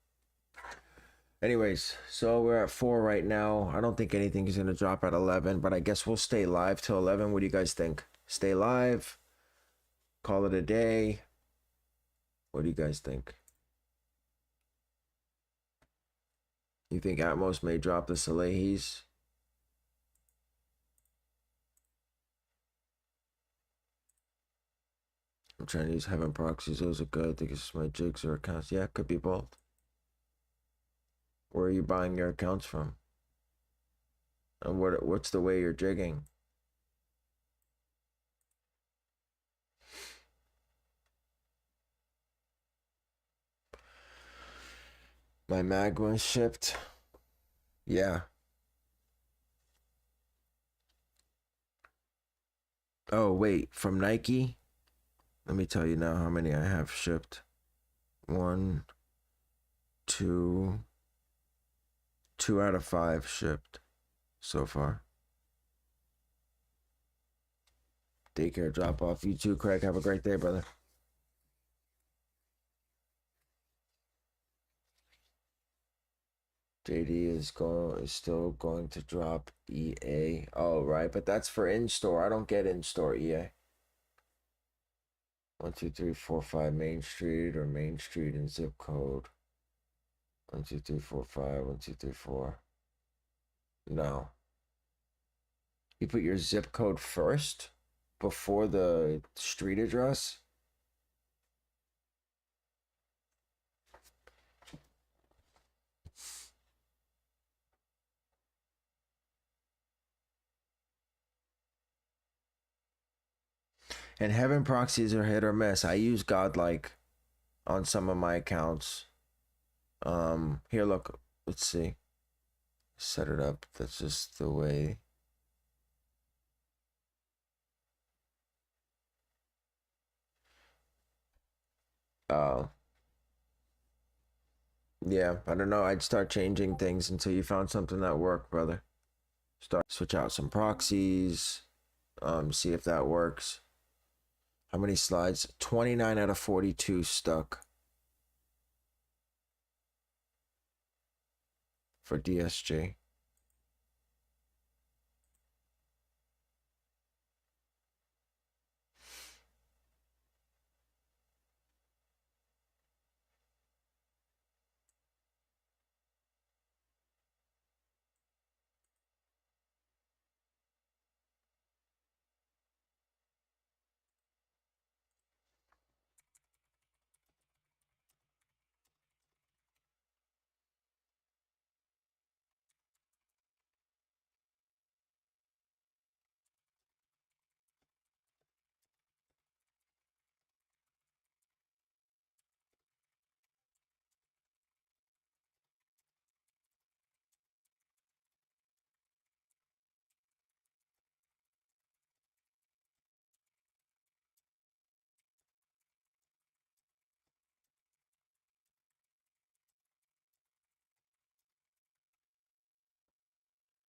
Anyways, so we're at 4 right now. I don't think anything is going to drop at 11, but I guess we'll stay live till 11. What do you guys think? Stay live? Call it a day? What do you guys think? You think Atmos may drop the Salehis? I'm trying to use Heaven proxies. Those are good. I think it's my jigs or accounts. Yeah, it could be both. Where are you buying your accounts from? And what's the way you're jigging? My mag was shipped. Yeah. Oh, wait. From Nike? Let me tell you now how many I have shipped. 1, 2 out of 5 shipped so far. Daycare drop off. You too, Craig. Have a great day, brother. JD is still going to drop EA. Oh, right, but that's for in-store. I don't get in-store EA. 1, 2, 3, 4, 5 Main Street or Main Street and zip code. 1, 2, 3, 4, 5. 1, 2, 3, 4. No. You put your zip code first before the street address? And Heaven proxies are hit or miss. I use Godlike on some of my accounts. Here, look. Let's see. Set it up. That's just the way. Yeah, I don't know. I'd start changing things until you found something that worked, brother. Switch out some proxies. See if that works. How many slides? 29 out of 42 stuck for DSG.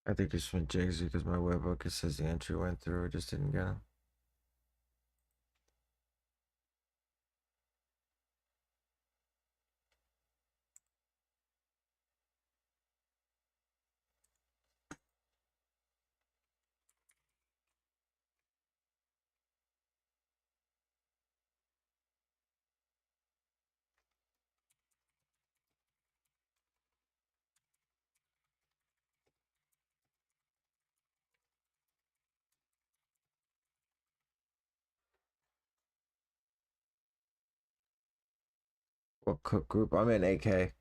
I think this went jigs because my webhook, it says the entry went through. It just didn't get him. What cook group? I'm in AK.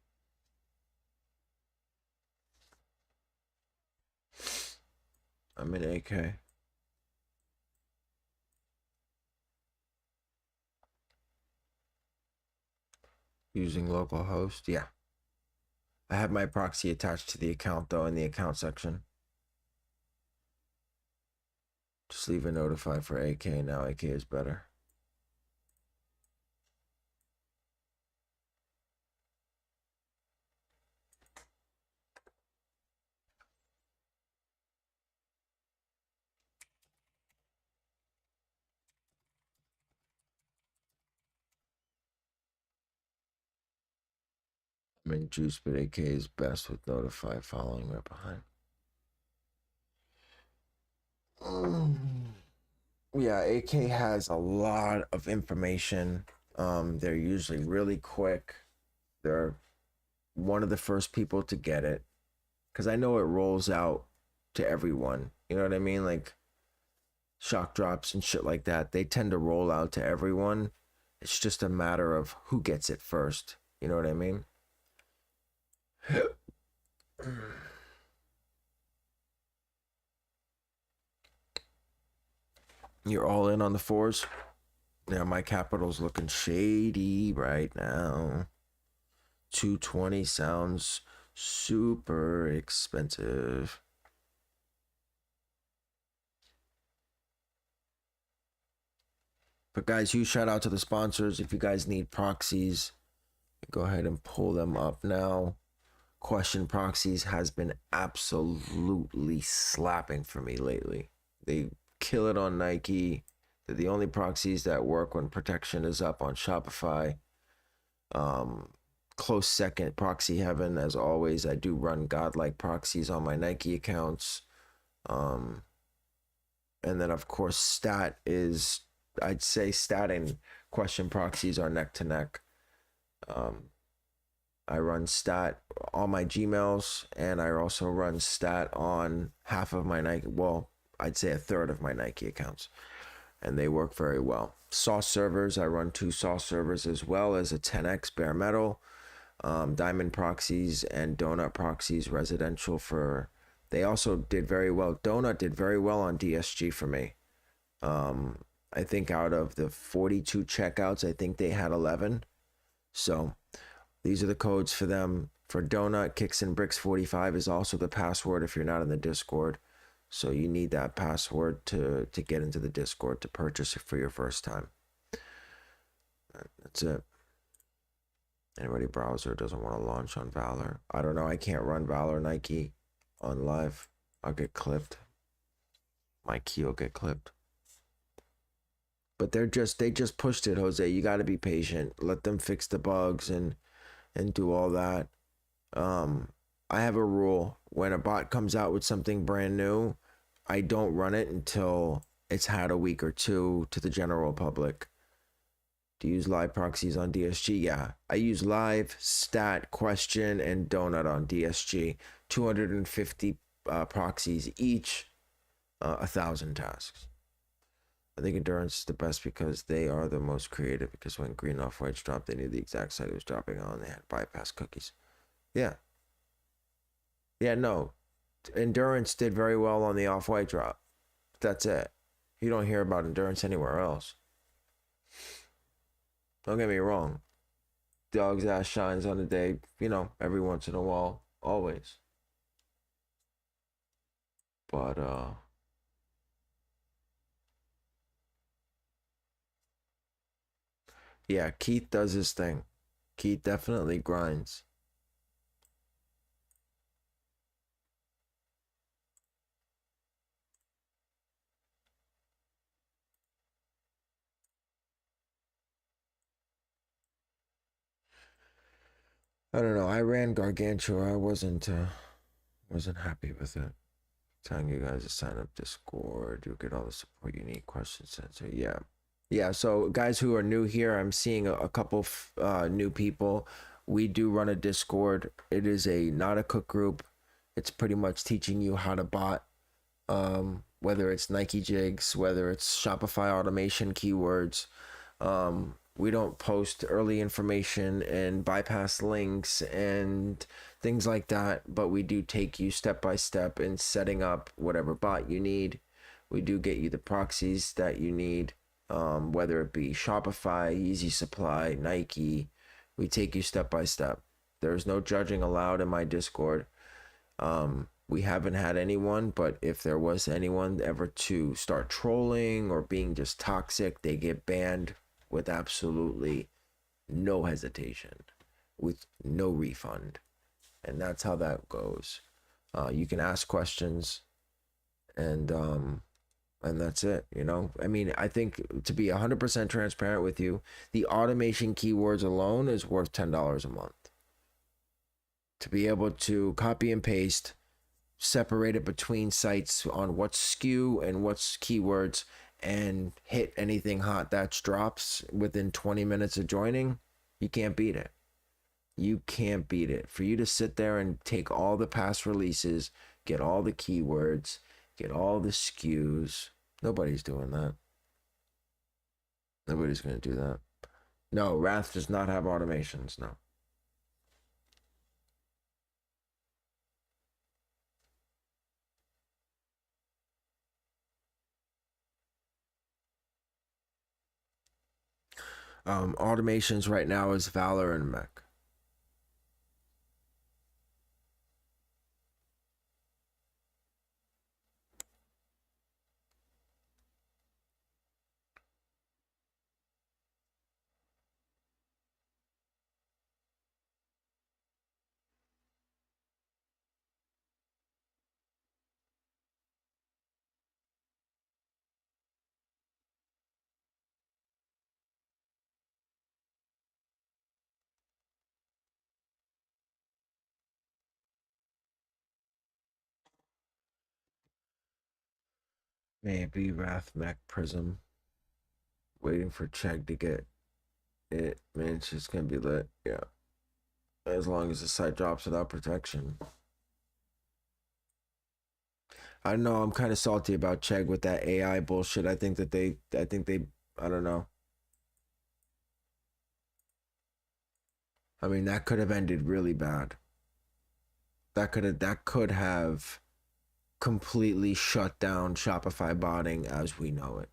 I'm in AK. Using localhost. Yeah. I have my proxy attached to the account though in the account section. Just leave a notify for AK. Now AK is better. I'm in juice, but AK is best with notify following right behind. Yeah, AK has a lot of information. They're usually really quick. They're one of the first people to get it because I know it rolls out to everyone. You know what I mean? Like shock drops and shit like that. They tend to roll out to everyone. It's just a matter of who gets it first. You know what I mean? You're all in on the fours? Yeah, my capital's looking shady right now. 220 sounds super expensive. But guys, huge shout out to the sponsors. If you guys need proxies, go ahead and pull them up now. Question Proxies has been absolutely slapping for me lately. They kill it on Nike. They're the only proxies that work when protection is up on Shopify. Close second, Proxy Heaven. As always, I do run godlike proxies on my Nike accounts. And then, of course, Stat is, I'd say Stat and Question Proxies are neck to neck. I run Stat on my G-Mailz, and I also run Stat on half of my Nike, well, I'd say a third of my Nike accounts, and they work very well. Sauce servers, I run 2 sauce servers as well as a 10x bare metal, Diamond Proxies and Donut Proxies residential for, they also did very well. Donut did very well on DSG for me. I think out of the 42 checkouts, I think they had 11. So these are the codes for them. For Donut, Kickz and Brickz 45 is also the password if you're not in the Discord. So you need that password to get into the Discord to purchase it for your first time. That's it. Anybody browser doesn't want to launch on Valor. I don't know. I can't run Valor Nike on live. I'll get clipped. My key will get clipped. But they just pushed it, Jose. You got to be patient. Let them fix the bugs and do all that. I have a rule. When a bot comes out with something brand new, I don't run it until it's had a week or two to the general public. Do you use live proxies on DSG? Yeah. I use live, stat, question, and donut on DSG. 250 proxies each, 1,000 tasks. I think Endurance is the best because they are the most creative, because when green off-whites dropped, they knew the exact site it was dropping on. They had bypass cookies. Yeah. Yeah, no. Endurance did very well on the off-white drop. That's it. You don't hear about Endurance anywhere else. Don't get me wrong. Dog's ass shines on the day, every once in a while. Always. But, yeah, Keith does his thing. Keith definitely grinds. I don't know. I ran Gargantua. I wasn't happy with it. Telling you guys to sign up Discord. You'll get all the support you need. Questions answered. Yeah. So guys who are new here, I'm seeing a couple new people. We do run a Discord. It is not a cook group. It's pretty much teaching you how to bot. Whether it's Nike jigs, whether it's Shopify automation keywords. We don't post early information and bypass links and things like that, but we do take you step by step in setting up whatever bot you need. We do get you the proxies that you need, whether it be Shopify, Yeezy Supply, Nike. We take you step by step. There's no judging allowed in my Discord. We haven't had anyone, but if there was anyone ever to start trolling or being just toxic, they get banned with absolutely no hesitation, with no refund. And that's how that goes. You can ask questions, and that's it. You know, I mean, I think, to be 100% transparent with you, the automation keywords alone is worth $10 a month. To be able to copy and paste, separate it between sites on what's SKU and what's keywords, and hit anything hot that drops within 20 minutes of joining, you can't beat it. You can't beat it. For you to sit there and take all the past releases, get all the keywords, get all the SKUs, nobody's doing that. Nobody's going to do that. No, Wrath does not have automations, no. Automations right now is Valor and Mech. Maybe Wrath, Mech, Prism. Waiting for Chegg to get it. Man, it's just gonna be lit. Yeah. As long as the site drops without protection. I know I'm kind of salty about Chegg with that AI bullshit. I think they, I don't know. I mean, that could have ended really bad. That could have completely shut down Shopify botting as we know it.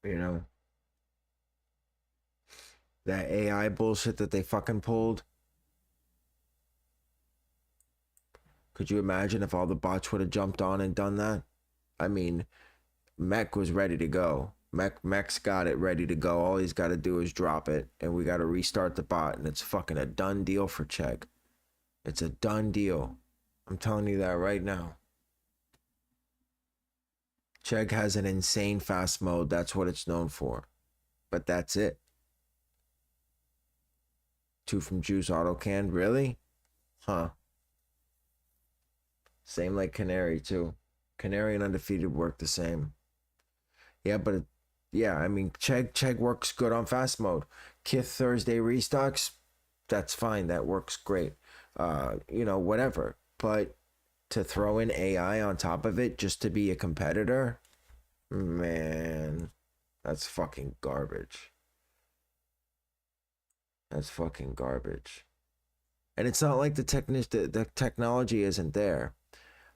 You know, that AI bullshit that they fucking pulled. Could you imagine if all the bots would have jumped on and done that? I mean, Mech was ready to go. Mech's got it ready to go. All he's got to do is drop it, and we got to restart the bot, and it's fucking a done deal for Chegg. It's a done deal. I'm telling you that right now. Chegg has an insane fast mode. That's what it's known for. But that's it. 2 from Juice AutoCAN. Really? Huh. Same like Canary, too. Canary and Undefeated work the same. Yeah, but yeah, I mean, Chegg works good on fast mode. Kith Thursday restocks, that's fine. That works great. You know, whatever. But to throw in AI on top of it just to be a competitor, man, that's fucking garbage. That's fucking garbage. And it's not like the technology isn't there.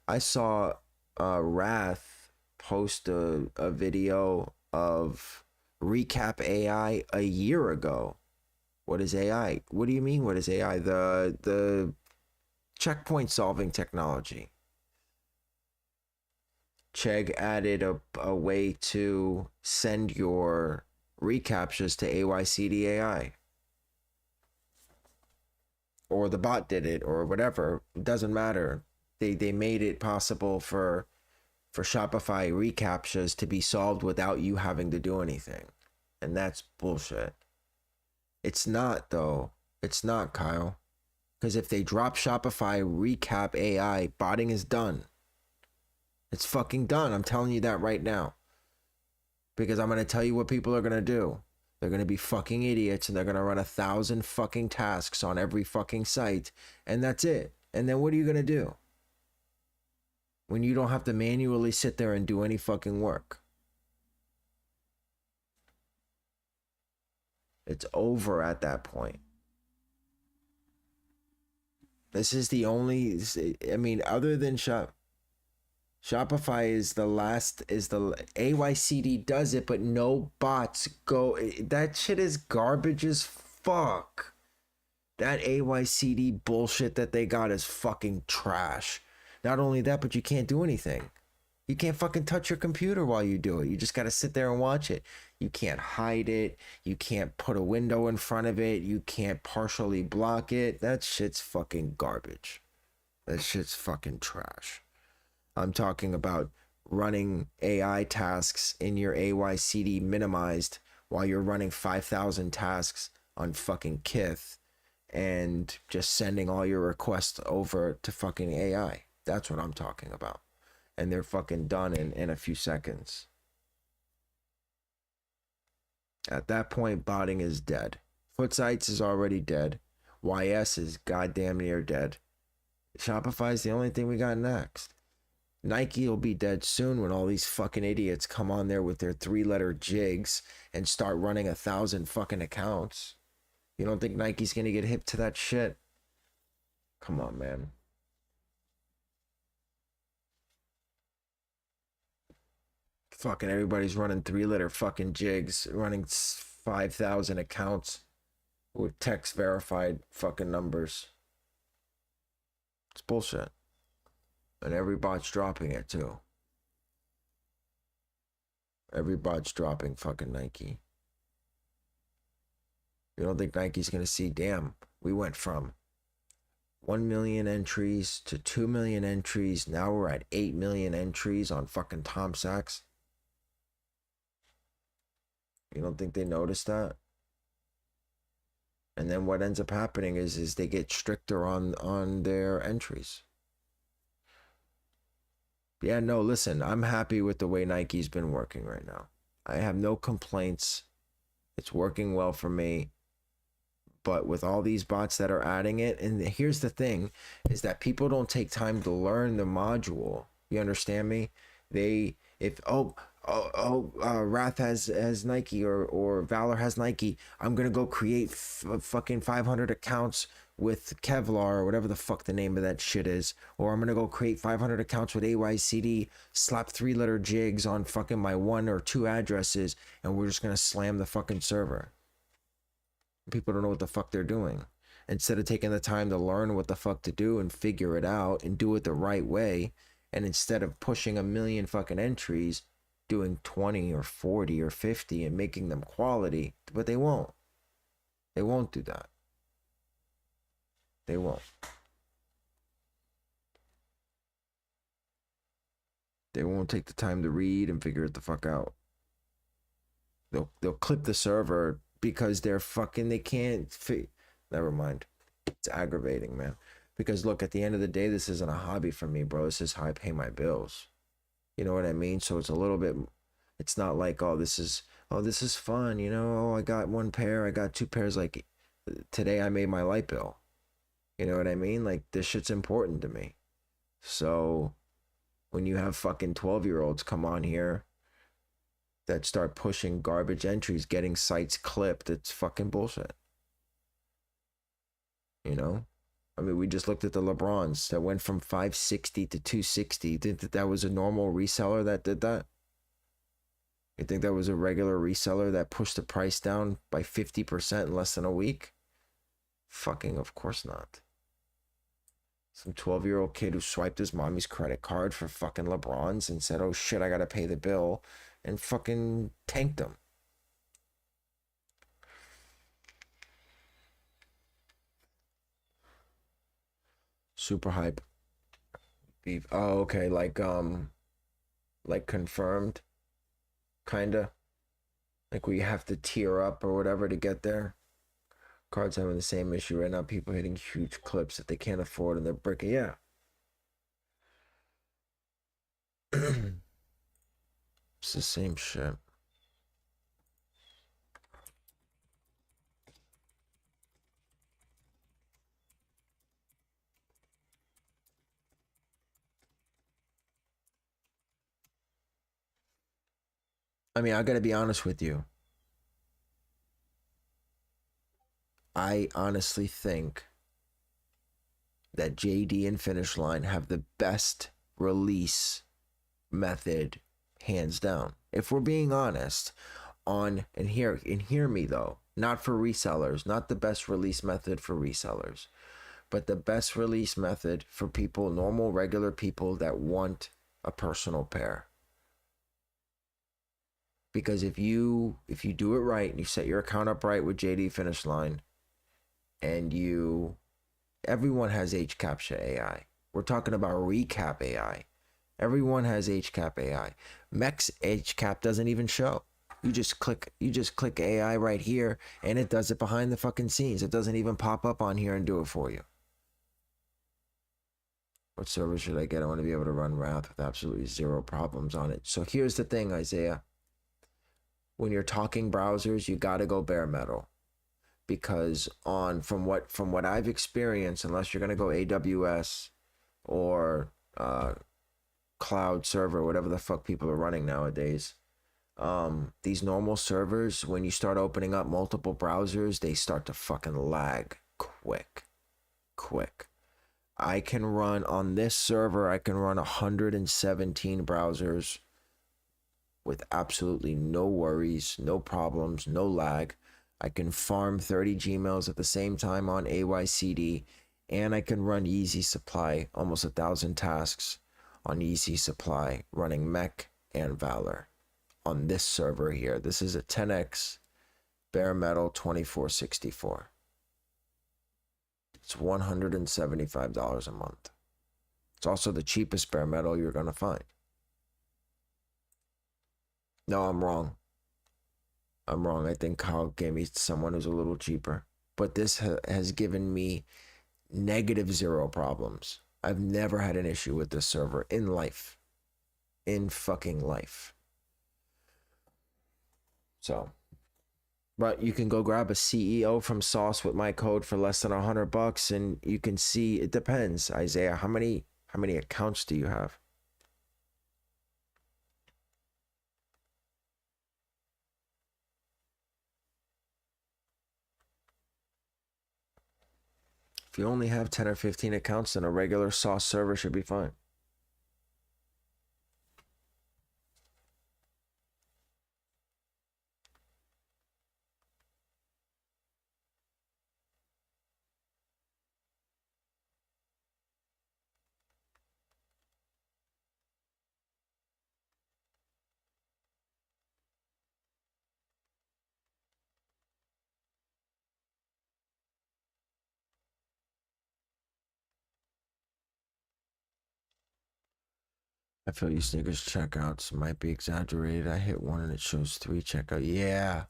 I saw Wrath post a video of Recap AI a year ago. What is AI? What do you mean? What is AI? The checkpoint solving technology. Chegg added a way to send your recaptchas to AYCD AI. Or the bot did it, or whatever. It doesn't matter. They made it possible for Shopify recaptchas to be solved without you having to do anything. And that's bullshit. It's not, though. It's not, Kyle. Because if they drop Shopify recap AI, botting is done. It's fucking done. I'm telling you that right now. Because I'm going to tell you what people are going to do. They're going to be fucking idiots, and they're going to run 1,000 fucking tasks on every fucking site, and that's it. And then what are you going to do when you don't have to manually sit there and do any fucking work? It's over at that point. This is the only, I mean, other than Shopify is the AYCD does it, but no bots go. That shit is garbage as fuck. That AYCD bullshit that they got is fucking trash. Not only that, but you can't do anything. You can't fucking touch your computer while you do it. You just got to sit there and watch it. You can't hide it. You can't put a window in front of it. You can't partially block it. That shit's fucking garbage. That shit's fucking trash. I'm talking about running AI tasks in your AYCD minimized while you're running 5,000 tasks on fucking Kith and just sending all your requests over to fucking AI. That's what I'm talking about. And they're fucking done in a few seconds. At that point, botting is dead. Footsites is already dead. YS is goddamn near dead. Shopify is the only thing we got next. Nike will be dead soon when all these fucking idiots come on there with their 3-letter jigs and start running 1,000 fucking accounts. You don't think Nike's gonna get hip to that shit? Come on, man. Fucking everybody's running 3-letter fucking jigs, running 5,000 accounts with text verified fucking numbers. It's bullshit. And every bot's dropping it too. Every bot's dropping fucking Nike. You don't think Nike's gonna see, damn, we went from 1 million entries to 2 million entries. Now we're at 8 million entries on fucking Tom Sachs. You don't think they noticed that? And then what ends up happening is they get stricter on their entries. Yeah, no, listen, I'm happy with the way Nike's been working right now. I have no complaints. It's working well for me. But with all these bots that are adding it, and here's the thing, is that people don't take time to learn the module. You understand me? Wrath has Nike or Valor has Nike. I'm gonna go create fucking 500 accounts with Kevlar or whatever the fuck the name of that shit is, or I'm gonna go create 500 accounts with AYCD, slap 3-letter jigs on fucking my 1 or 2 addresses, and we're just gonna slam the fucking server. People don't know what the fuck they're doing. Instead of taking the time to learn what the fuck to do and figure it out and do it the right way, and instead of pushing 1,000,000 fucking entries, doing 20 or 40 or 50 and making them quality, but they won't. They won't do that. They won't. They won't take the time to read and figure it the fuck out. They'll clip the server because they're fucking, they can't never mind. It's aggravating, man. Because look, at the end of the day, this isn't a hobby for me, bro. This is how I pay my bills. You know what I mean? So it's a little bit, it's not like, this is fun, you know? Oh, I got 1 pair, I got 2 pairs. Like today I made my light bill. You know what I mean? Like this shit's important to me. So when you have fucking 12-year-olds come on here that start pushing garbage entries, getting sites clipped, it's fucking bullshit. You know? I mean, we just looked at the LeBrons that went from 560 to 260. You think that was a normal reseller that did that? You think that was a regular reseller that pushed the price down by 50% in less than a week? Fucking of course not. Some 12-year-old kid who swiped his mommy's credit card for fucking LeBrons and said, oh shit, I gotta pay the bill, and fucking tanked them. Super hype. Beef. Oh, okay, like confirmed, kinda. Like we have to tier up or whatever to get there. Cards having the same issue right now. People hitting huge clips that they can't afford and they're breaking. Yeah. It's the same shit. I mean, I gotta be honest with you. I honestly think that JD and Finish Line have the best release method, hands down. If we're being honest, and hear me though, not for resellers, not the best release method for resellers, but the best release method for people, normal, regular people that want a personal pair. Because if you do it right and you set your account up right with JD Finish Line, and everyone has HCAPTCHA AI. We're talking about recap AI. Everyone has HCAP AI. Mech's HCAP doesn't even show. You just click AI right here, and it does it behind the fucking scenes. It doesn't even pop up on here and do it for you. What server should I get? I want to be able to run Wrath with absolutely zero problems on it. So here's the thing, Isaiah. When you're talking browsers, you got to go bare metal. Because from what I've experienced, unless you're going to go AWS or cloud server, whatever the fuck people are running nowadays, these normal servers, when you start opening up multiple browsers, they start to fucking lag quick. I can run on this server, I can run 117 browsers with absolutely no worries, no problems, no lag. I can farm 30 G-Mailz at the same time on AYCD, and I can run Yeezy supply, almost 1,000 tasks on Yeezy supply, running Mech and Valor on this server here. This is a 10x bare metal 2464. It's $175 a month. It's also the cheapest bare metal you're going to find. No, I'm wrong. I think Kyle gave me someone who's a little cheaper. But this has given me -0 problems. I've never had an issue with this server in life. In fucking life. So, but you can go grab a CEO from Sauce with my code for less than $100, and you can see, it depends, Isaiah. How many accounts do you have? If you only have 10 or 15 accounts, then a regular Sauce server should be fine. I feel you sneakers checkouts might be exaggerated. I hit one and it shows 3 checkout. Yeah.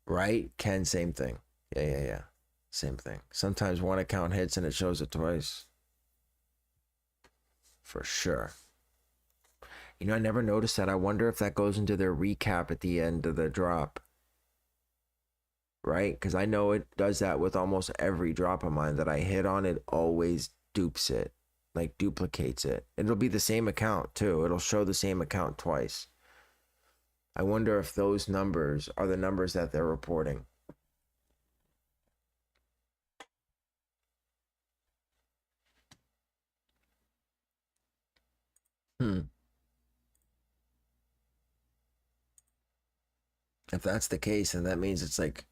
Right? Ken, same thing. Yeah. Same thing. Sometimes one account hits and it shows it twice. For sure. You know, I never noticed that. I wonder if that goes into their recap at the end of the drop. Right? Because I know it does that with almost every drop of mine that I hit on. It always dupes it. Like duplicates it. It'll be the same account too. It'll show the same account twice. I wonder if those numbers are the numbers that they're reporting. If that's the case, then that means it's like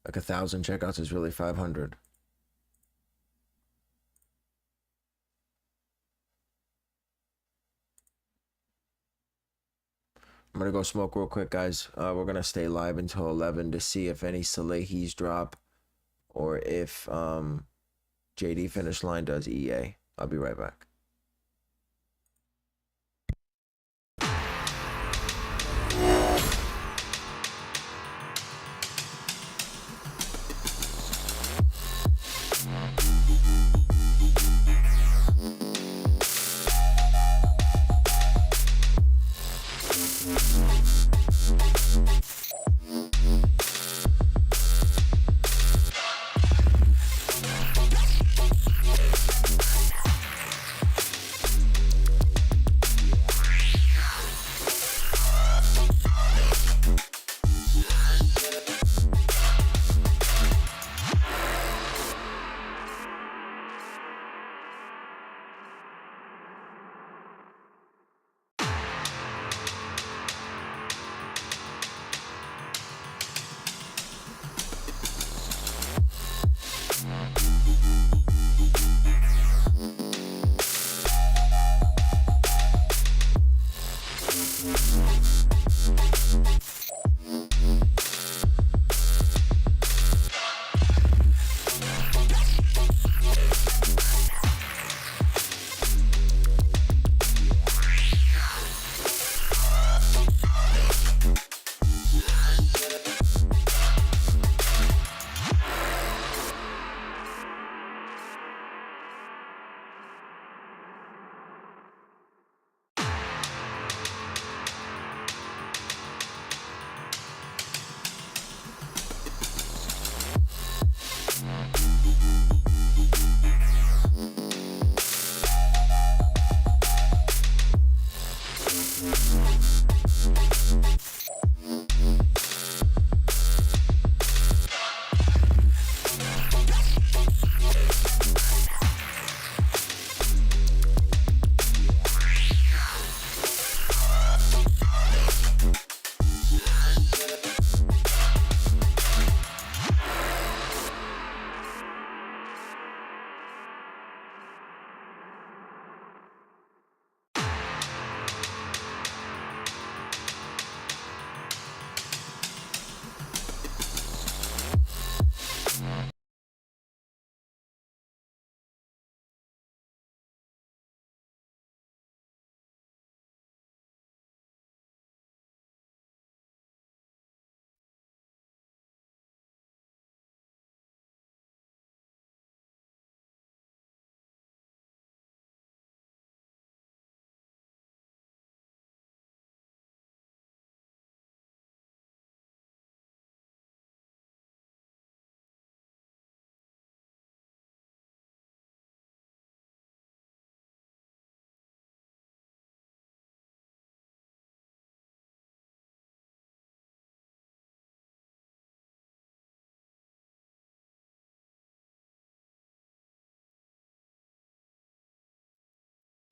1,000 checkouts is really 500. I'm gonna go smoke real quick, guys. We're gonna stay live until 11 to see if any Salehis drop or if JD Finish Line does EA. I'll be right back.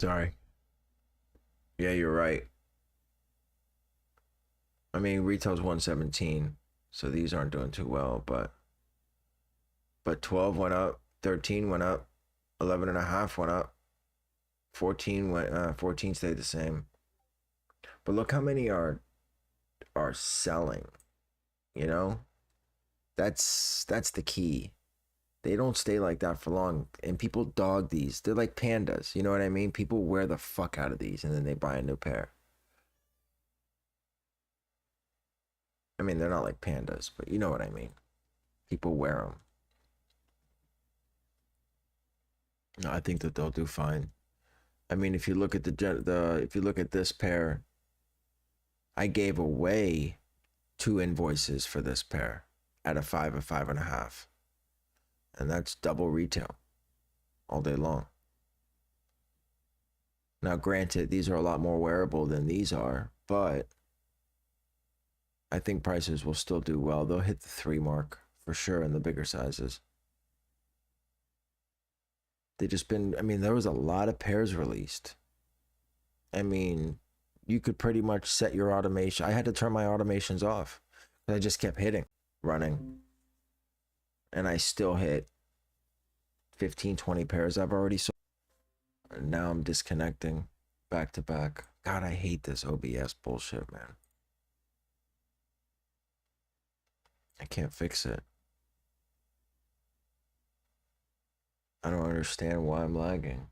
Sorry. Yeah, you're right. I mean, retail's 117, so these aren't doing too well, but 12 went up, 13 went up, 11 and a half went up, 14 stayed the same. But look how many are selling, you know? That's the key. They don't stay like that for long, and people dog these. They're like pandas, you know what I mean? People wear the fuck out of these and then they buy a new pair. I mean, they're not like pandas, but you know what I mean. People wear them. No, I think that they'll do fine. I mean, if you look at if you look at this pair, I gave away 2 invoices for this pair at a 5 or 5.5, and that's double retail all day long. Now, granted, these are a lot more wearable than these are, but I think prices will still do well. They'll hit the 3 mark for sure in the bigger sizes. They just been, I mean, there was a lot of pairs released. I mean, you could pretty much set your automation. I had to turn my automations off. I just kept running. And I still hit 15, 20 pairs I've already sold. And now I'm disconnecting back to back. God, I hate this OBS bullshit, man. I can't fix it. I don't understand why I'm lagging.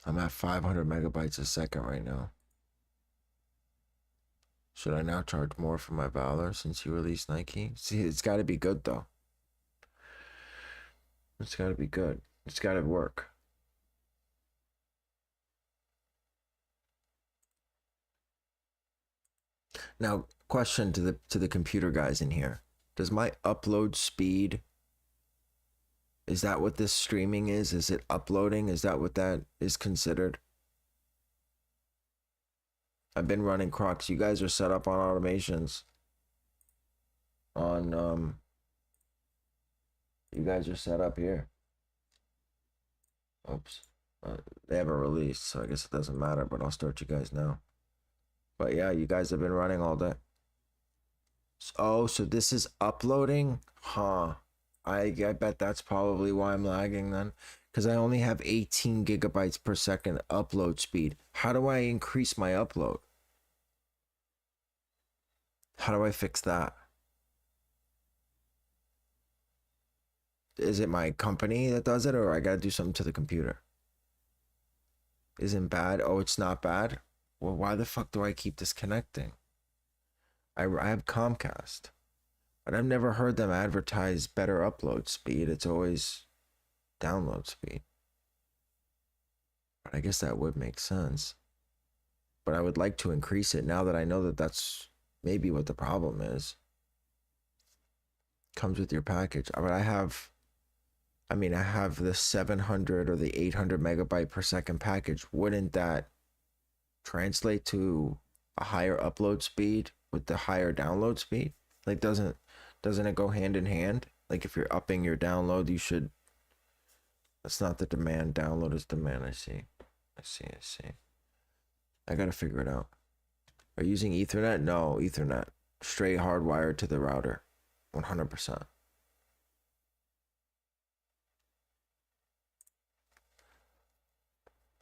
I'm at 500 megabytes a second right now. Should I now charge more for my Valor since you released Nike? See, it's got to be good though. It's got to be good. It's got to work. Now, question to the computer guys in here. Does my upload speed, is that what this streaming is? Is it uploading? Is that what that is considered? I've been running Crocs. You guys are set up on automations. You guys are set up here. Oops. They haven't released, so I guess it doesn't matter, but I'll start you guys now. But yeah, you guys have been running all day. Oh, so this is uploading? Huh. I bet that's probably why I'm lagging then. Because I only have 18 gigabytes per second upload speed. How do I increase my upload? How do I fix that? Is it my company that does it, or I gotta do something to the computer? Isn't bad? Oh, it's not bad? Well, why the fuck do I keep disconnecting? I have Comcast, but I've never heard them advertise better upload speed. It's always download speed. But I guess that would make sense. But I would like to increase it now that I know that that's maybe what the problem is. Comes with your package. But I have the 700 or the 800 megabyte per second package. Wouldn't that translate to a higher upload speed with the higher download speed? Like, doesn't it go hand in hand? Like, if you're upping your download, you should. That's not the demand. Download is demand. I see. I gotta figure it out. Are you using Ethernet? No, Ethernet. Straight hardwired to the router. 100%.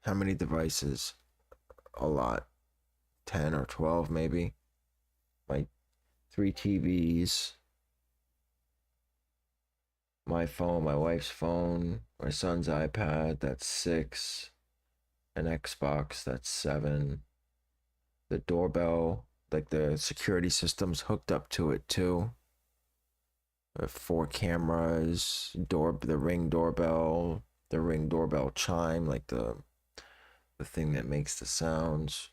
How many devices? A lot. 10 or 12 maybe. My 3 TVs. My phone, my wife's phone, my son's iPad, that's 6. An Xbox, that's 7. The doorbell, like the security system's hooked up to it too. 4 cameras, the Ring doorbell, the Ring doorbell chime, like the thing that makes the sounds.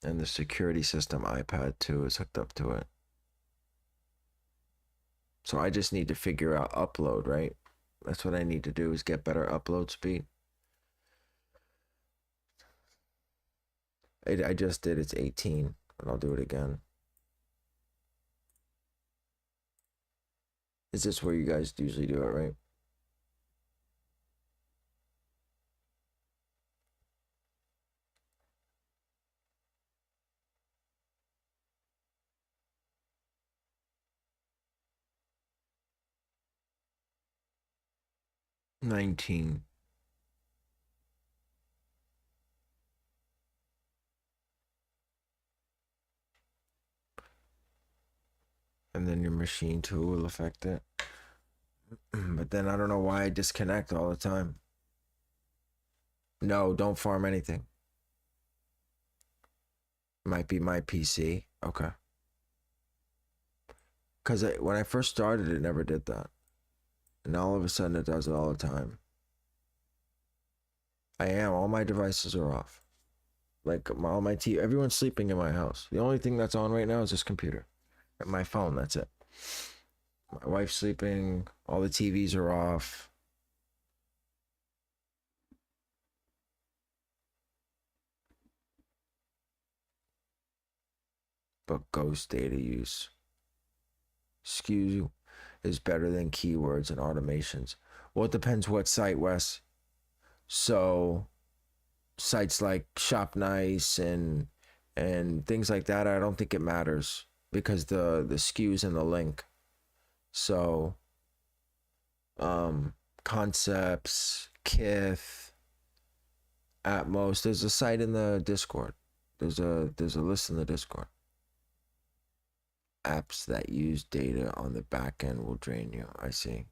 And the security system iPad too is hooked up to it. So I just need to figure out upload, right? That's what I need to do, is get better upload speed. I just did. It's 18, and I'll do it again. Is this where you guys usually do it, right? $19. And then your machine too will affect it. But then I don't know why I disconnect all the time. No, don't farm anything. Might be my PC. Okay. Because when I first started, it never did that. And all of a sudden, it does it all the time. I am. All my devices are off. Like all my TV, everyone's sleeping in my house. The only thing that's on right now is this computer and my phone. That's it. My wife's sleeping. All the TVs are off. But ghost data use, excuse you, is better than keywords and automations. Well, it depends what site, Wes. So sites like Shop Nice and things like that, I don't think it matters because the SKUs in the link. So Concepts, Kith, Atmos. There's a site in the Discord. There's a list in the Discord. Apps that use data on the back end will drain you. I see.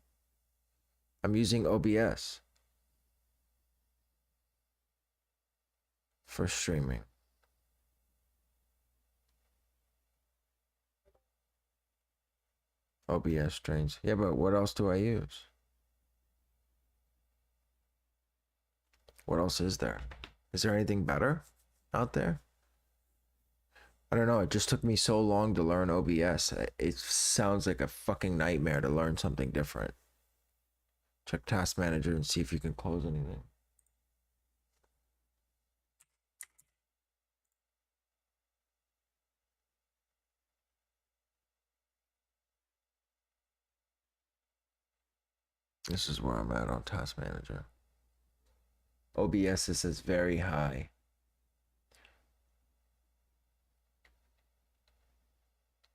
I'm using OBS for streaming. OBS drains. Yeah, but what else do I use? What else is there? Is there anything better out there? I don't know. It just took me so long to learn OBS. It sounds like a fucking nightmare to learn something different. Check Task Manager and see if you can close anything. This is where I'm at on Task Manager. OBS is very high.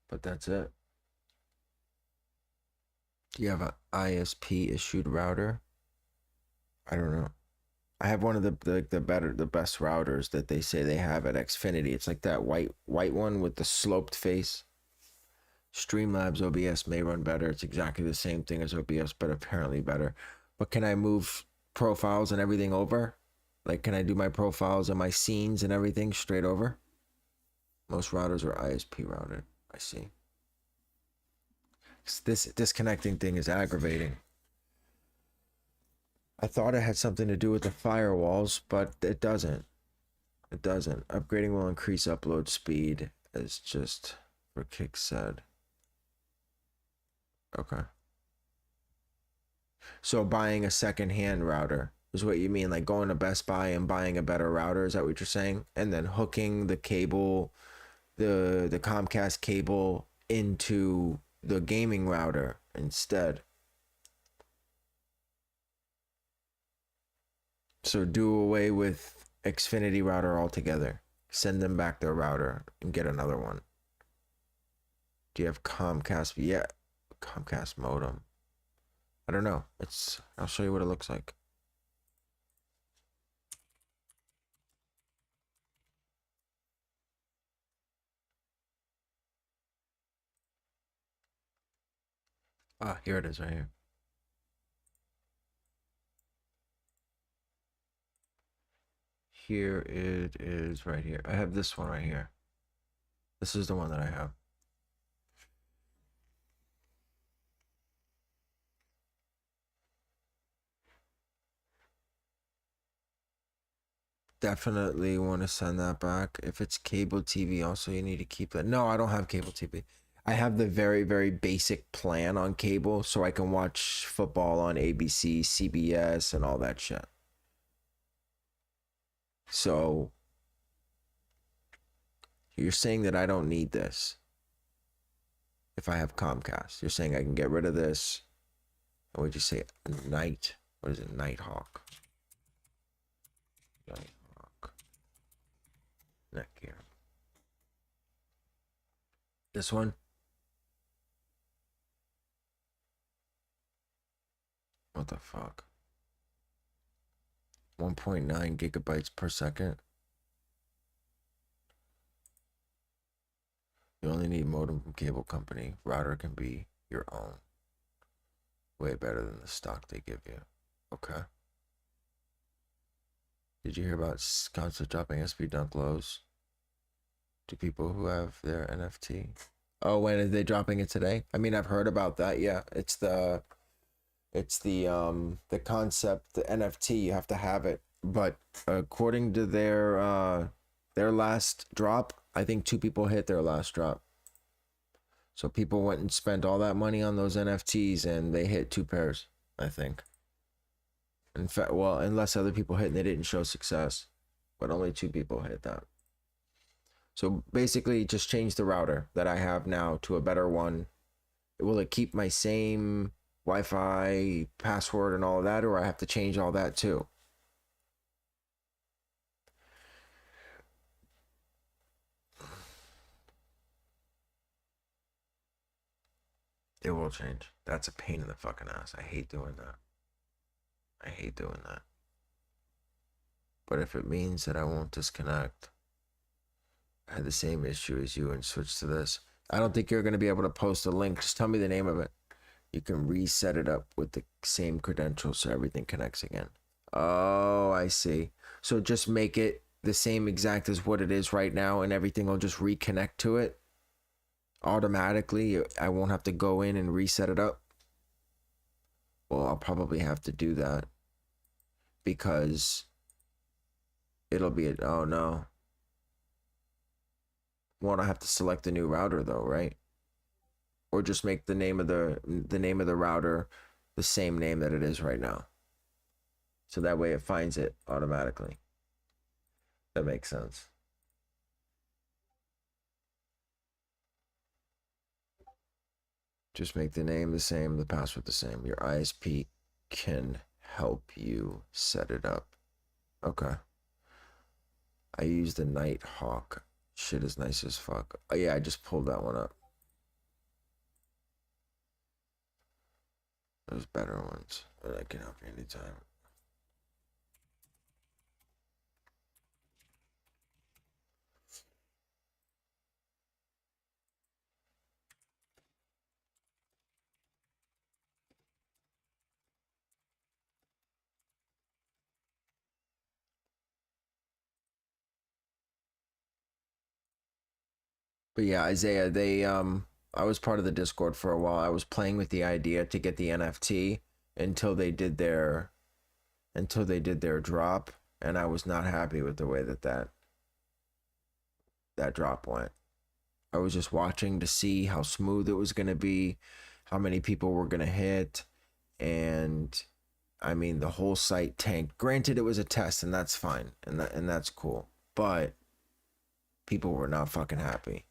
But that's it. Do you have an ISP issued router? I don't know. I have one of the best routers that they say they have at Xfinity. It's like that white one with the sloped face. Streamlabs OBS may run better. It's exactly the same thing as OBS, but apparently better. But can I move profiles and everything over? Like, can I do my profiles and my scenes and everything straight over? Most routers are ISP routed. I see. This disconnecting thing is aggravating. I thought it had something to do with the firewalls, but it doesn't. It doesn't. Upgrading will increase upload speed, as just for Kickz said. Okay. So buying a second-hand router is what you mean, like going to Best Buy and buying a better router? Is that what you're saying? And then hooking the cable, the Comcast cable into the gaming router instead. So do away with Xfinity router altogether. Send them back their router and get another one. Do you have Comcast? Yeah, Comcast modem. I don't know. I'll show you what it looks like. Ah, here it is right here. Here it is right here. I have this one right here. This is the one that I have. Definitely want to send that back. If it's cable TV, also you need to keep that. No, I don't have cable TV. I have the very, very basic plan on cable so I can watch football on ABC, CBS, and all that shit. So You're saying that I don't need this if I have Comcast. You're saying I can get rid of this. What would you say? Night. What is it? Nighthawk. Nighthawk. Neck here. This one. What the fuck? 1.9 gigabytes per second. You only need modem from cable company. Router can be your own. Way better than the stock they give you. Okay. Did you hear about concept dropping SP dunk lows to people who have their NFT? Oh, when are they dropping it today? I mean, I've heard about that. Yeah, it's the concept, the NFT. You have to have it, but according to their last drop, I think 2 people hit their last drop. So people went and spent all that money on those NFTs, and they hit 2 pairs, I think. In fact, well, unless other people hit and they didn't show success, but only 2 people hit that. So basically, just change the router that I have now to a better one. Will it keep my same Wi-Fi password and all of that, or I have to change all that too? It will change. That's a pain in the fucking ass. I hate doing that. I hate doing that. But if it means that I won't disconnect, I had the same issue as you and switch to this. I don't think you're going to be able to post a link. Just tell me the name of it. You can reset it up with the same credentials so everything connects again. Oh, I see. So just make it the same exact as what it is right now, and everything will just reconnect to it automatically. I won't have to go in and reset it up. Well, I'll probably have to do that because it'll be a, oh no. Won't I have to select the new router though, right? Or just make the name of the router the same name that it is right now. So that way it finds it automatically. That makes sense. Just make the name the same, the password the same. Your ISP can help you set it up. Okay. I use the Nighthawk. Shit is nice as fuck. Oh yeah, I just pulled that one up. There's better ones, but I can help you anytime. But yeah, Isaiah, I was part of the Discord for a while. I was playing with the idea to get the NFT until they did their drop, and I was not happy with the way that drop went. I was just watching to see how smooth it was going to be, how many people were going to hit, and I mean the whole site tanked. Granted, it was a test, and that's fine, and that's cool, but people were not fucking happy.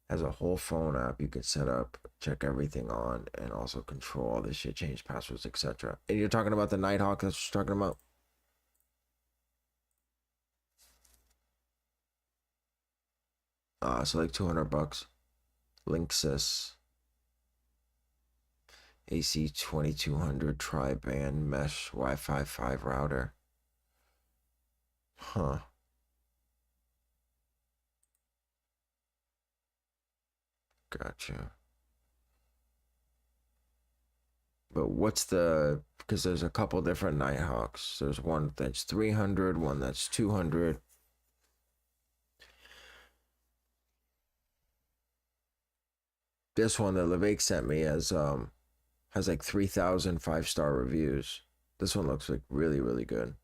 Has a whole phone app you can set up, check everything on, and also control all this shit, change passwords, etc. And you're talking about the Nighthawk, that's what you're talking about? So like $200. Linksys AC 2200 tri-band mesh Wi-Fi 5 router. Huh. Gotcha. But what's the, because there's a couple different Nighthawks. There's one that's 300, one that's 200. This one that Levake sent me has like 3,000 5-star reviews. This one looks like really, really good.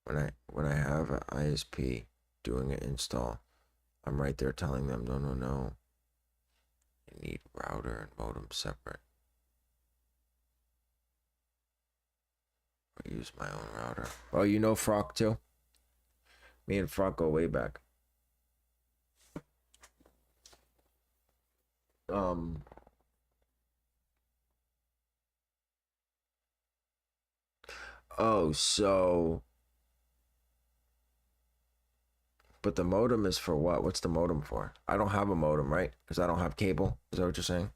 When I have an ISP doing an install, I'm right there telling them, no. You need router and modem separate. I use my own router. Oh, you know Frock too? Me and Frock go way back. Oh, so but the modem is for what? What's the modem for? I don't have a modem, right? Because I don't have cable. Is that what you're saying?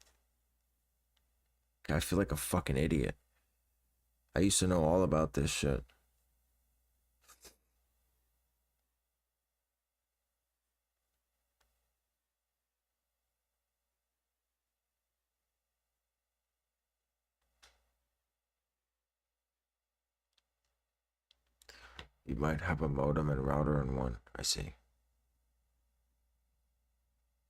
I feel like a fucking idiot. I used to know all about this shit. You might have a modem and router in one. I see.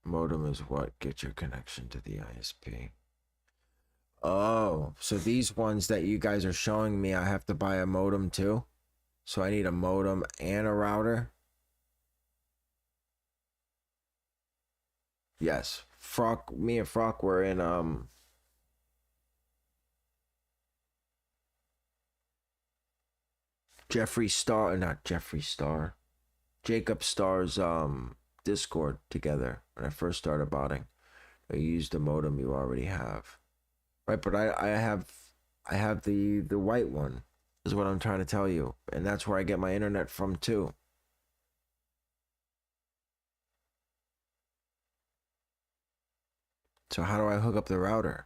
Modem is what? Get your connection to the ISP. Oh, so these ones that you guys are showing me, I have to buy a modem too? So I need a modem and a router? Yes. Frock, me and Frock were in Jacob Starr's Discord together when I first started botting. I used the modem you already have. Right, but I have the white one, is what I'm trying to tell you. And that's where I get my internet from too. So how do I hook up the router?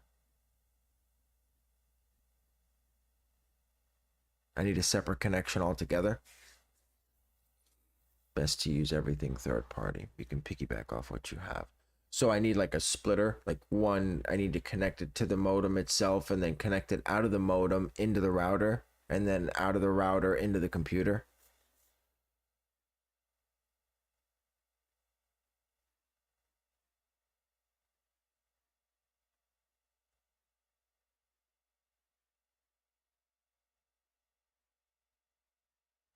I need a separate connection altogether. Best to use everything third party. You can piggyback off what you have. So I need like a splitter, like one, I need to connect it to the modem itself and then connect it out of the modem into the router and then out of the router into the computer.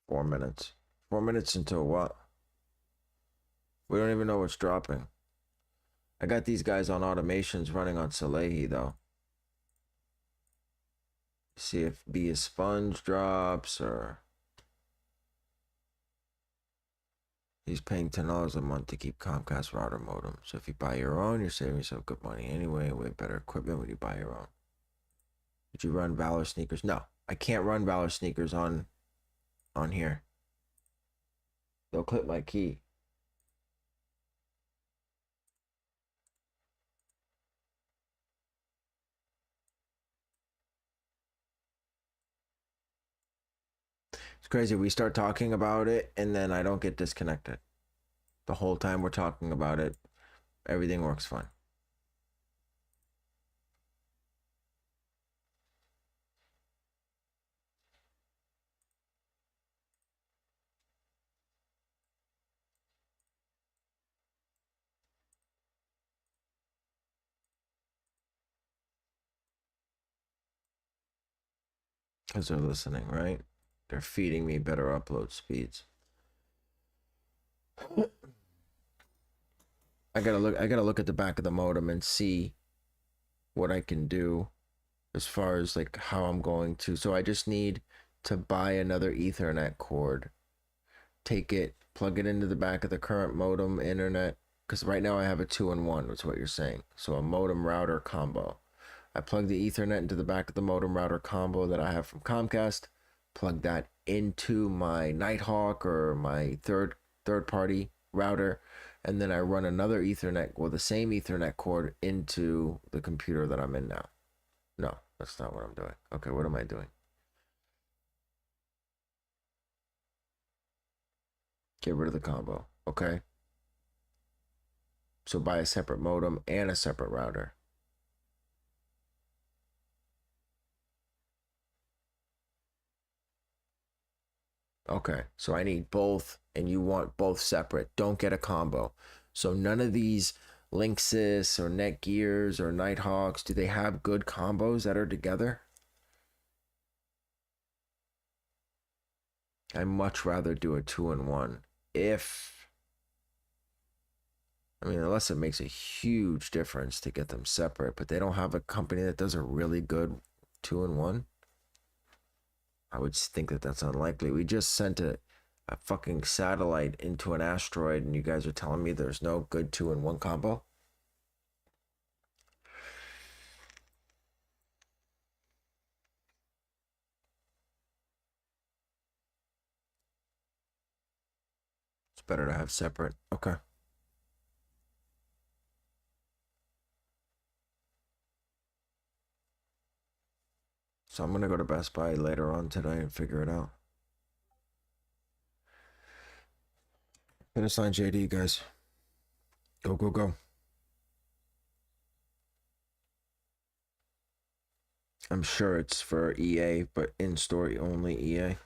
Four minutes. 4 minutes until what? We don't even know what's dropping. I got these guys on automations running on Salehi though. See if Be a Sponge drops or he's paying $10 a month to keep Comcast router modem. So if you buy your own, you're saving yourself good money anyway with better equipment when you buy your own. Did you run Valor sneakers? No, I can't run Valor sneakers on here. They'll clip my key. It's crazy. We start talking about it and then I don't get disconnected. The whole time we're talking about it, everything works fine. Because they're listening, right? They're feeding me better upload speeds. I gotta look at the back of the modem and see what I can do as far as like how I'm going to. So I just need to buy another Ethernet cord, take it, plug it into the back of the current modem internet, because right now I have a 2-in-1. That's what you're saying. So a modem router combo. I plug the Ethernet into the back of the modem router combo that I have from Comcast, plug that into my Nighthawk or my third party router, and then I run another Ethernet, well, the same Ethernet cord into the computer that I'm in now. No, that's not what I'm doing. Okay, what am I doing? Get rid of the combo. Okay. So buy a separate modem and a separate router. Okay, so I need both, and you want both separate. Don't get a combo. So none of these Linksys or Netgears or Nighthawks, do they have good combos that are together? I much rather do a 2-in-1 unless it makes a huge difference to get them separate, but they don't have a company that does a really good 2-in-1. I would think that that's unlikely. We just sent a fucking satellite into an asteroid, and you guys are telling me there's no good 2-in-1 combo? It's better to have separate. Okay. So I'm gonna go to Best Buy later on today and figure it out. Finish line JD, guys. Go, go, go. I'm sure it's for EA, but in-store only EA.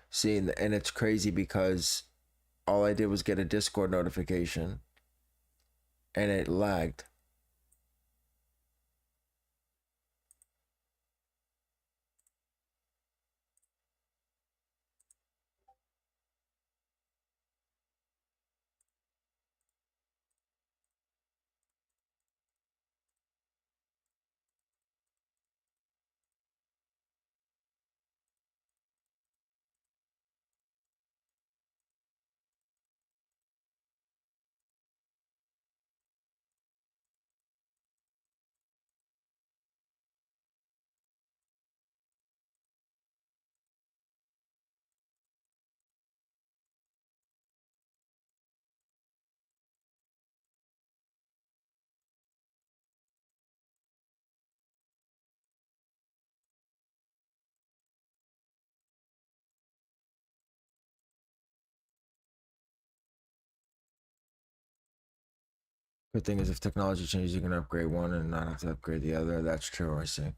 See, and it's crazy because all I did was get a Discord notification and it lagged. Good thing is if technology changes, you can upgrade one and not have to upgrade the other. That's true, I see.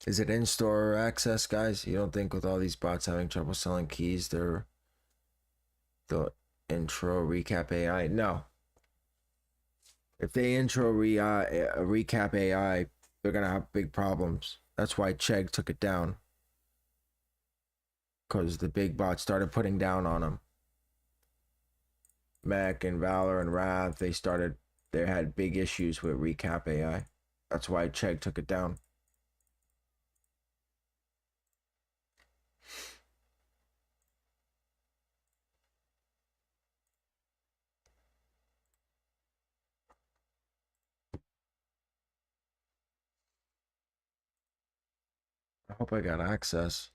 Is it in-store access, guys? You don't think with all these bots having trouble selling keys, they're the intro recap AI? No. If they intro recap AI, they're gonna have big problems. That's why Chegg took it down, because the big bots started putting down on them. Mac and Valor and Rav, they had big issues with recap AI. That's why Chegg took it down. I hope I got access.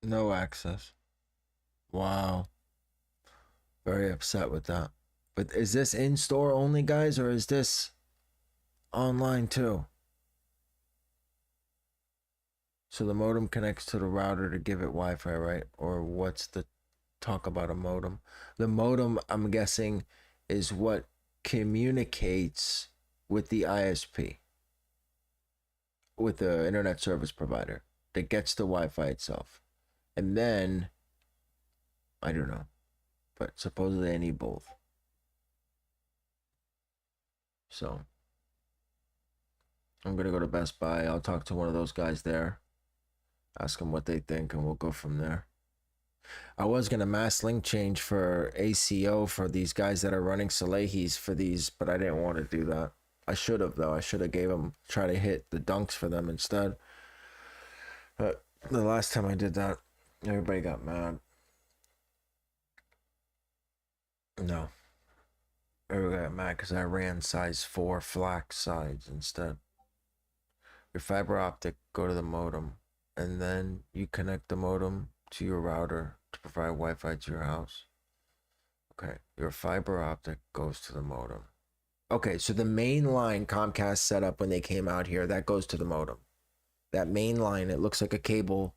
No access. Wow. Very upset with that. But is this in-store only, guys, or is this online too? So the modem connects to the router to give it Wi-Fi, right? Or what's the talk about a modem? The modem, I'm guessing, is what communicates with the ISP, with the internet service provider, that gets the Wi-Fi itself. And then, I don't know, but supposedly I need both. So I'm gonna go to Best Buy. I'll talk to one of those guys there, ask them what they think, and we'll go from there. I was gonna mass link change for ACO for these guys that are running Salehis for these, but I didn't want to do that. I should have though. I should have gave them, try to hit the dunks for them instead. But the last time I did that, everybody got mad. No, everybody got mad because I ran size 4 flax sides instead. Your fiber optic, go to the modem, and then you connect the modem to your router to provide Wi-Fi to your house. Okay, your fiber optic goes to the modem. Okay, so the main line Comcast set up when they came out here, that goes to the modem. That main line, it looks like a cable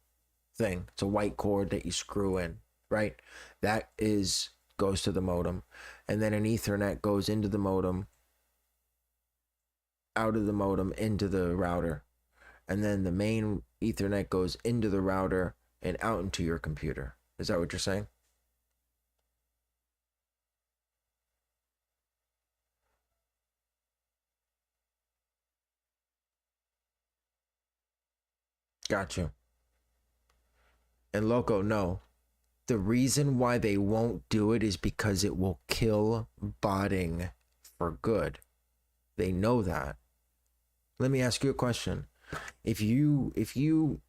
thing. It's a white cord that you screw in, right? That is goes to the modem. And then an Ethernet goes into the modem, out of the modem, into the router. And then the main Ethernet goes into the router and out into your computer. Is that what you're saying? Got you. And Loco, no. The reason why they won't do it is because it will kill botting for good. They know that. Let me ask you a question. If you if you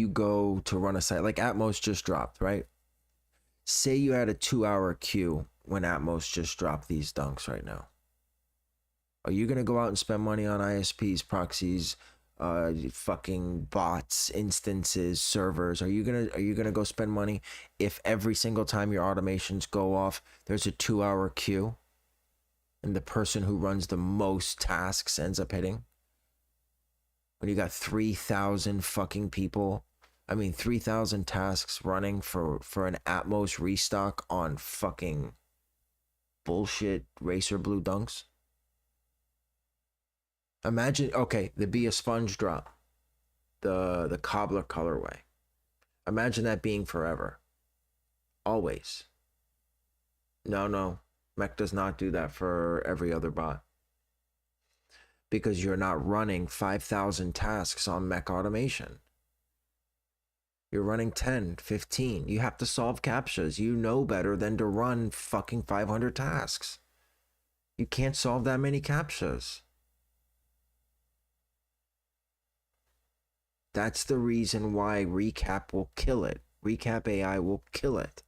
go to run a site like Atmos just dropped, right? Say you had a 2-hour queue when Atmos just dropped these dunks right now. Are you gonna go out and spend money on ISPs, proxies, fucking bots, instances, servers? Are you gonna go spend money if every single time your automations go off, there's a 2-hour queue, and the person who runs the most tasks ends up hitting? When you got 3,000 fucking people, 3,000 tasks running for an Atmos restock on fucking bullshit Racer Blue dunks. Imagine, okay, the Be a Sponge drop, the Cobbler colorway. Imagine that being forever. Always. No. Mech does not do that for every other bot. Because you're not running 5,000 tasks on Mech automation. You're running 10, 15. You have to solve CAPTCHAs. You know better than to run fucking 500 tasks. You can't solve that many CAPTCHAs. That's the reason why Recap will kill it. Recap AI will kill it.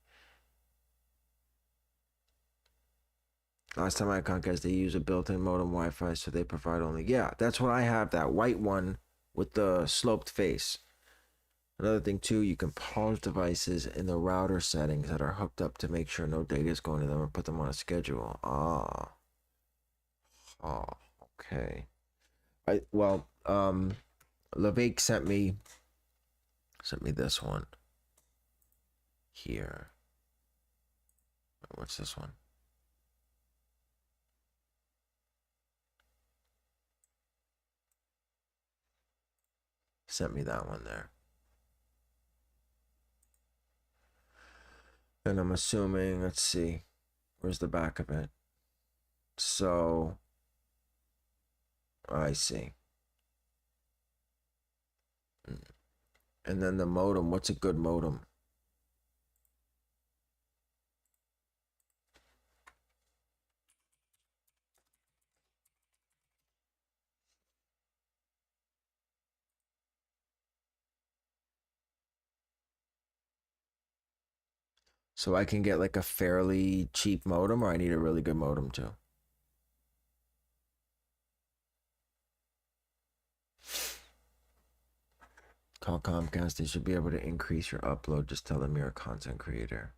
Last time I had Comcast, they use a built-in modem Wi-Fi, so they provide only... Yeah, that's what I have, that white one with the sloped face. Another thing, too, you can pause devices in the router settings that are hooked up to make sure no data is going to them or put them on a schedule. Okay. Levake sent me this one here. What's this one? Sent me that one there. And I'm assuming, let's see, where's the back of it? So, I see. And then the modem, what's a good modem? So I can get like a fairly cheap modem, or I need a really good modem too? Call Comcast. They should be able to increase your upload. Just tell them you're a content creator.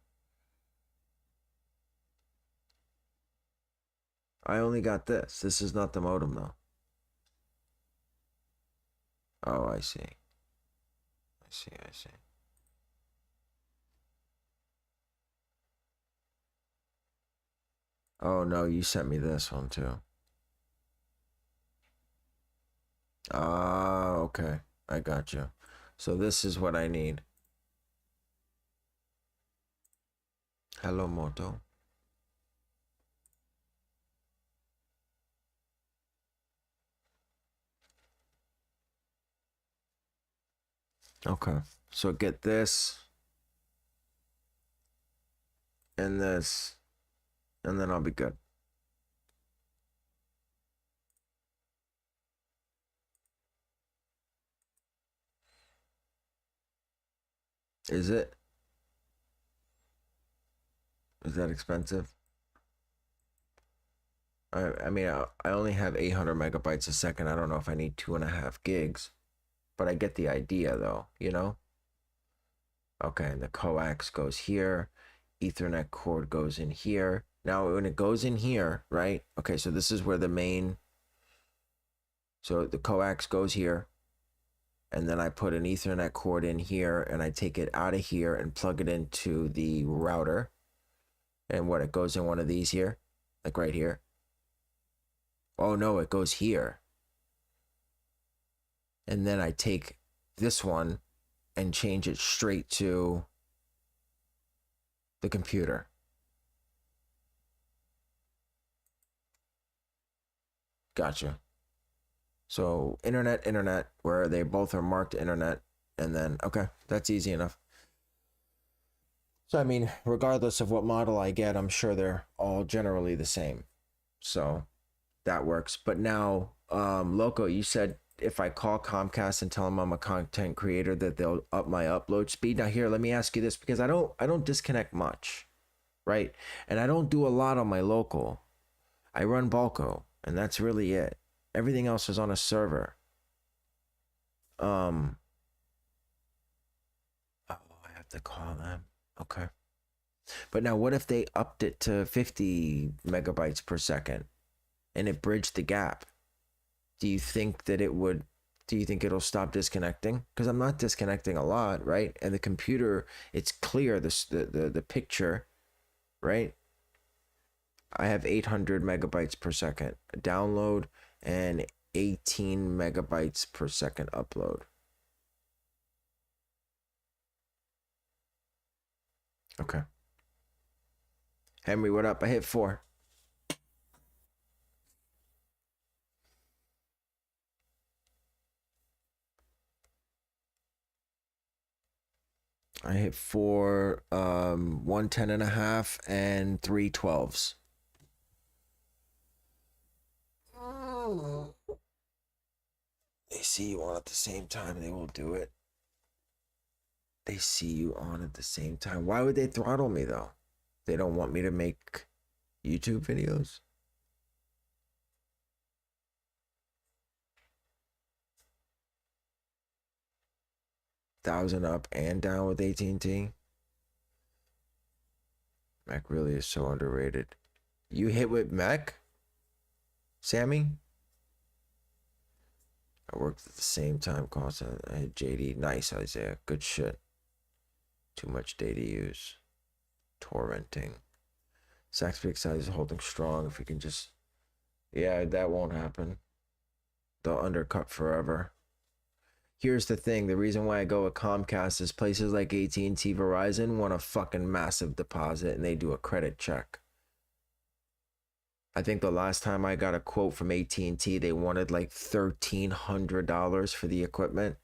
I only got this. This is not the modem though. Oh, I see. I see. Oh no, you sent me this one too. Ah, okay. I got you. So this is what I need. Hello, Moto. Okay. So get this and this, and then I'll be good. Is it? Is that expensive? I only have 800 megabytes a second. I don't know if I need 2.5 gigs, but I get the idea though, you know? Okay, and the coax goes here. Ethernet cord goes in here. Now, when it goes in here, right? Okay, so this is where the main, so the coax goes here, and then I put an Ethernet cord in here, and I take it out of here and plug it into the router. And what, it goes in one of these here, like right here. Oh no, it goes here. And then I take this one and change it straight to the computer. Gotcha. So internet, where they both are marked internet, and then, okay, that's easy enough. So, I mean, regardless of what model I get, I'm sure they're all generally the same. So that works. But now, Loco, you said if I call Comcast and tell them I'm a content creator that they'll up my upload speed. Now here, let me ask you this, because I don't disconnect much, right? And I don't do a lot on my local. I run Balco, and that's really it. Everything else is on a server. Oh, I have to call them. Okay. But now what if they upped it to 50 megabytes per second and it bridged the gap? Do you think it'll stop disconnecting? Because I'm not disconnecting a lot, right? And the computer, it's clear, the picture, right? I have 800 megabytes per second download and 18 megabytes per second upload. Okay. Henry, what up? I hit 4. I hit 4, 1 10.5 and 3 12s. They see you on at the same time, they will do it. They see you on at the same time. Why would they throttle me though? They don't want me to make YouTube videos? $1,000 up and down with AT&T. Mac really is so underrated. You hit with Mac, Sammy? I worked at the same time. Cost. I had JD. Nice, Isaiah. Good shit. Too much data use. Torrenting. Sachs big size is holding strong. If we can just, yeah, that won't happen. They'll undercut forever. Here's the thing. The reason why I go with Comcast is places like AT&T, Verizon want a fucking massive deposit and they do a credit check. I think the last time I got a quote from AT&T, they wanted like $1,300 for the equipment.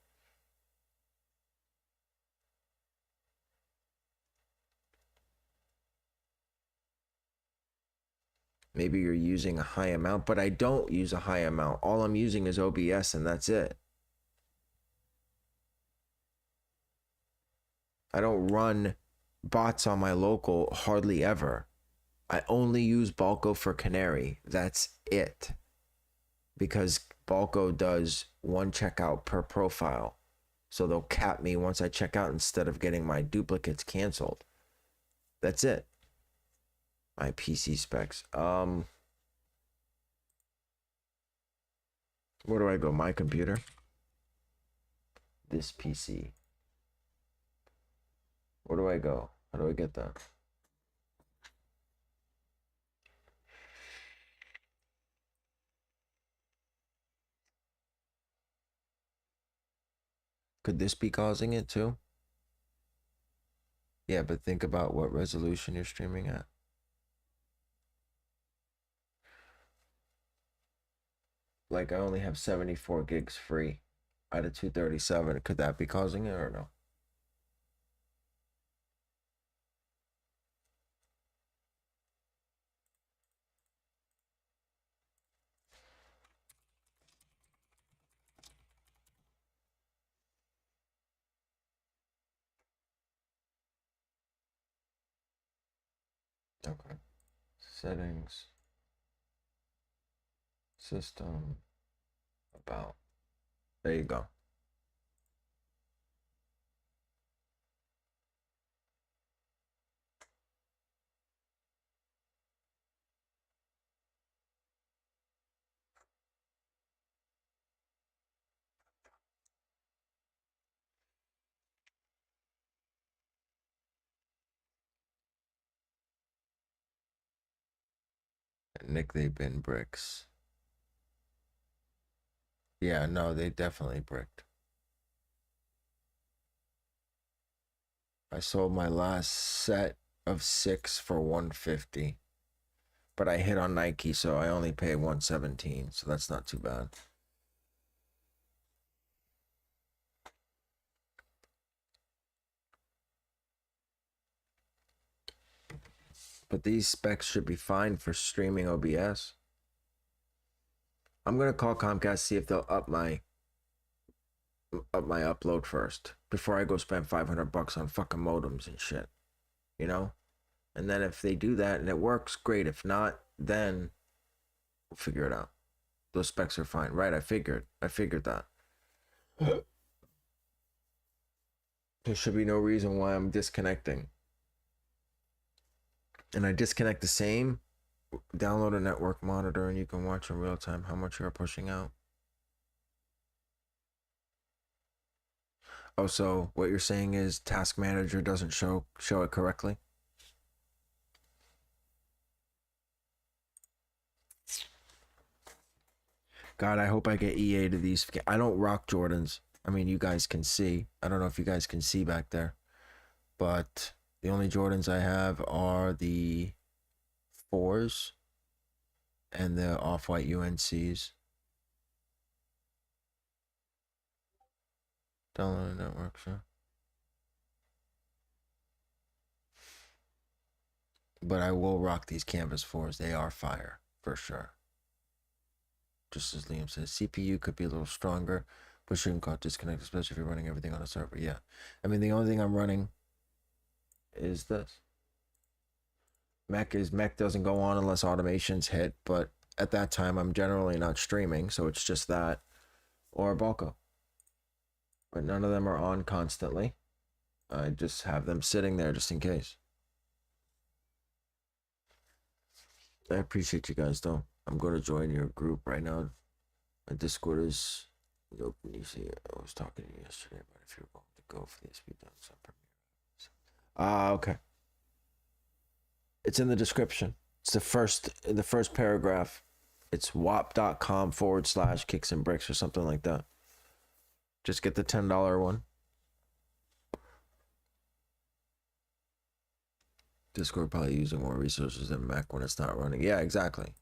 Maybe you're using a high amount, but I don't use a high amount. All I'm using is OBS and that's it. I don't run bots on my local hardly ever. I only use Balco for Canary. That's it. Because Balco does 1 checkout per profile. So they'll cap me once I check out instead of getting my duplicates canceled. That's it. My PC specs. Where do I go? My computer. This PC. Where do I go? How do I get that? Could this be causing it too? Yeah, but think about what resolution you're streaming at. Like I only have 74 gigs free out of 237. Could that be causing it or no? Okay. Settings. System. About. There you go. Nick, they've been Brickz. Yeah, no, they definitely bricked. I sold my last set of 6 for 150. But I hit on Nike, so I only pay 117, so that's not too bad. But these specs should be fine for streaming OBS. I'm gonna call Comcast, see if they'll up my upload first before I go spend $500 on fucking modems and shit, you know. And then if they do that and it works, great. If not, then we'll figure it out. Those specs are fine, right? I figured that. There should be no reason why I'm disconnecting. And I disconnect the same, download a network monitor, and you can watch in real time how much you're pushing out. Oh, so what you're saying is Task Manager doesn't show it correctly? God, I hope I get EA to these. I don't rock Jordans. I mean, you guys can see. I don't know if you guys can see back there. But the only Jordans I have are the 4s and the off-white UNCs. Download a network, sure. But I will rock these Canvas 4s. They are fire, for sure. Just as Liam says, CPU could be a little stronger, but shouldn't go disconnect, especially if you're running everything on a server. Yeah. I mean, the only thing I'm running is this. Mech doesn't go on unless automations hit, but at that time I'm generally not streaming, so it's just that or Balco. But none of them are on constantly. I just have them sitting there just in case. I appreciate you guys though. I'm going to join your group right now. My Discord is open. You see, I was talking to you yesterday about if you're going to go for the SP dunks on Premiere. Okay. It's in the description. It's the first paragraph. It's wap.com/Kickz and Brickz or something like that. Just get the $10 one. Discord probably using more resources than Mac when it's not running. Yeah, exactly.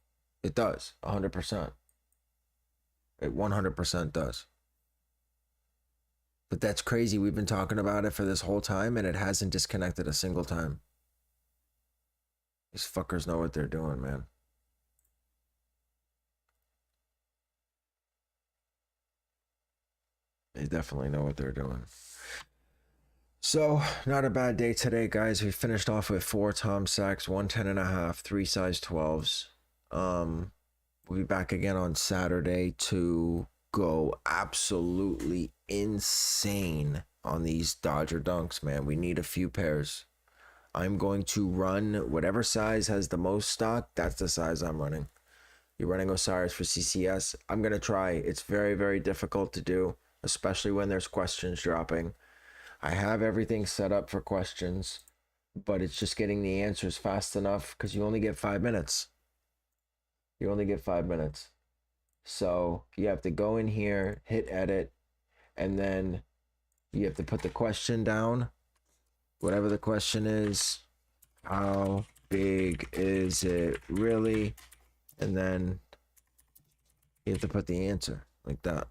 It does. 100%. It 100% does. But that's crazy. We've been talking about it for this whole time and it hasn't disconnected a single time. These fuckers know what they're doing, man. They definitely know what they're doing. So, not a bad day today, guys. We finished off with 4 Tom Sachs, 110.5, 3 size 12s. We'll be back again on Saturday to go absolutely insane on these Dodger dunks, man. We need a few pairs. I'm going to run whatever size has the most stock. That's the size I'm running. You're running Osiris for CCS. I'm going to try. It's very, very difficult to do, especially when there's questions dropping. I have everything set up for questions, but it's just getting the answers fast enough because you only get 5 minutes. You only get 5 minutes. So you have to go in here, hit edit, and then you have to put the question down. Whatever the question is, how big is it really? And then you have to put the answer like that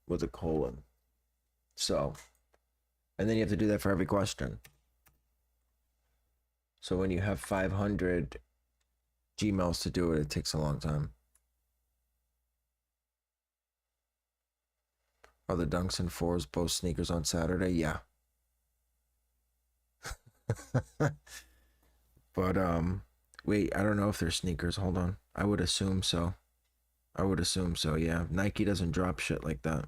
with a colon. So, and then you have to do that for every question. So when you have 500 G-Mailz to do it, it takes a long time. Are the dunks and 4s both sneakers on Saturday? Yeah. But wait, I don't know if they're sneakers. Hold on. I would assume so. Yeah. Nike doesn't drop shit like that.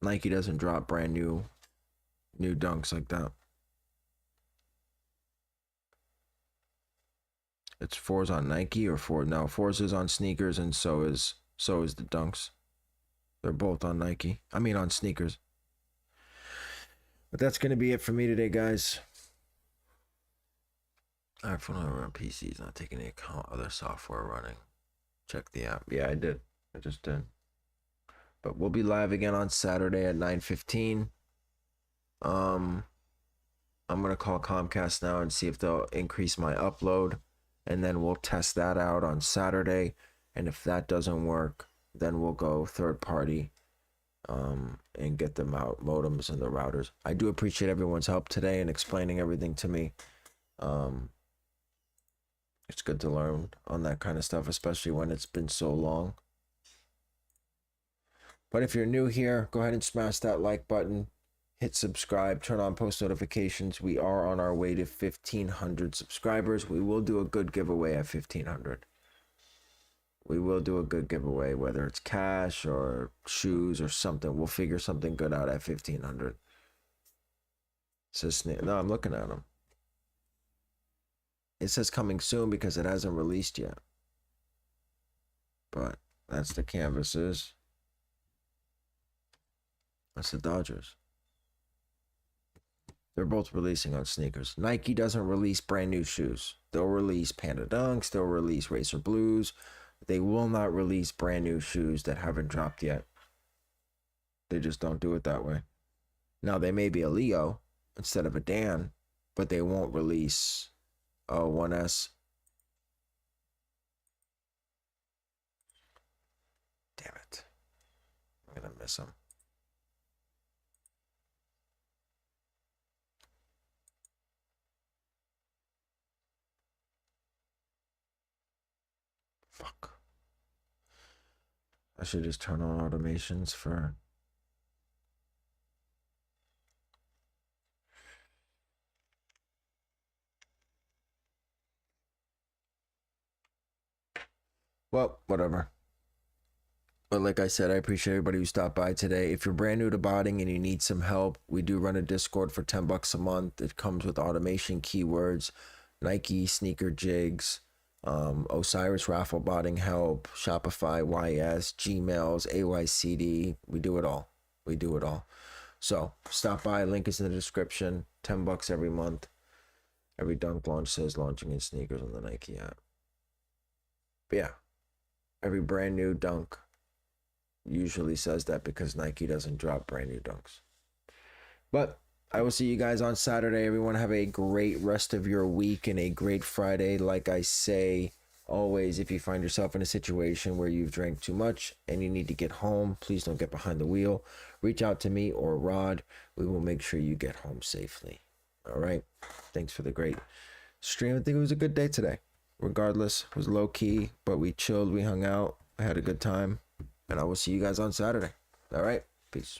Nike doesn't drop brand new dunks like that. It's 4s on Nike or 4s is on sneakers, and so is the dunks. They're both on Nike. I mean on sneakers. But that's gonna be it for me today, guys. iPhone over on PC is not taking into account other software running. Check the app. Yeah, I did. I just did. But we'll be live again on Saturday at 9:15. I'm gonna call Comcast now and see if they'll increase my upload, and then we'll test that out on Saturday. And if that doesn't work, then we'll go third party, and get the modems and the routers. I do appreciate everyone's help today and explaining everything to me. It's good to learn on that kind of stuff, especially when it's been so long. But if you're new here, go ahead and smash that like button, hit subscribe, turn on post notifications. We are on our way to 1,500 subscribers. We will do a good giveaway at 1,500. We will do a good giveaway, whether it's cash or shoes or something. We'll figure something good out at 1,500. Says no, I'm looking at them. It says coming soon because it hasn't released yet. But that's the canvases. That's the Dodgers. They're both releasing on sneakers. Nike doesn't release brand new shoes. They'll release Panda Dunks. They'll release Racer Blues. They will not release brand new shoes that haven't dropped yet. They just don't do it that way. Now, they may be a Leo instead of a Dan, but they won't release a 1S. Damn it. I'm going to miss them. Fuck. I should just turn on automations for... Well, whatever. But like I said, I appreciate everybody who stopped by today. If you're brand new to botting and you need some help, we do run a Discord for $10 a month. It comes with automation keywords, Nike sneaker jigs, Osiris raffle botting help, Shopify, YS, G-Mailz, AYCD. We do it all. We do it all. So stop by. Link is in the description. $10 every month. Every dunk launch says launching in sneakers on the Nike app. But yeah, every brand new dunk usually says that because Nike doesn't drop brand new dunks. But I will see you guys on Saturday. Everyone have a great rest of your week and a great Friday. Like I say always, if you find yourself in a situation where you've drank too much and you need to get home, please don't get behind the wheel. Reach out to me or Rod. We will make sure you get home safely. All right. Thanks for the great stream. I think it was a good day today. Regardless, it was low key, but we chilled, we hung out, I had a good time. And I will see you guys on Saturday. All right. Peace.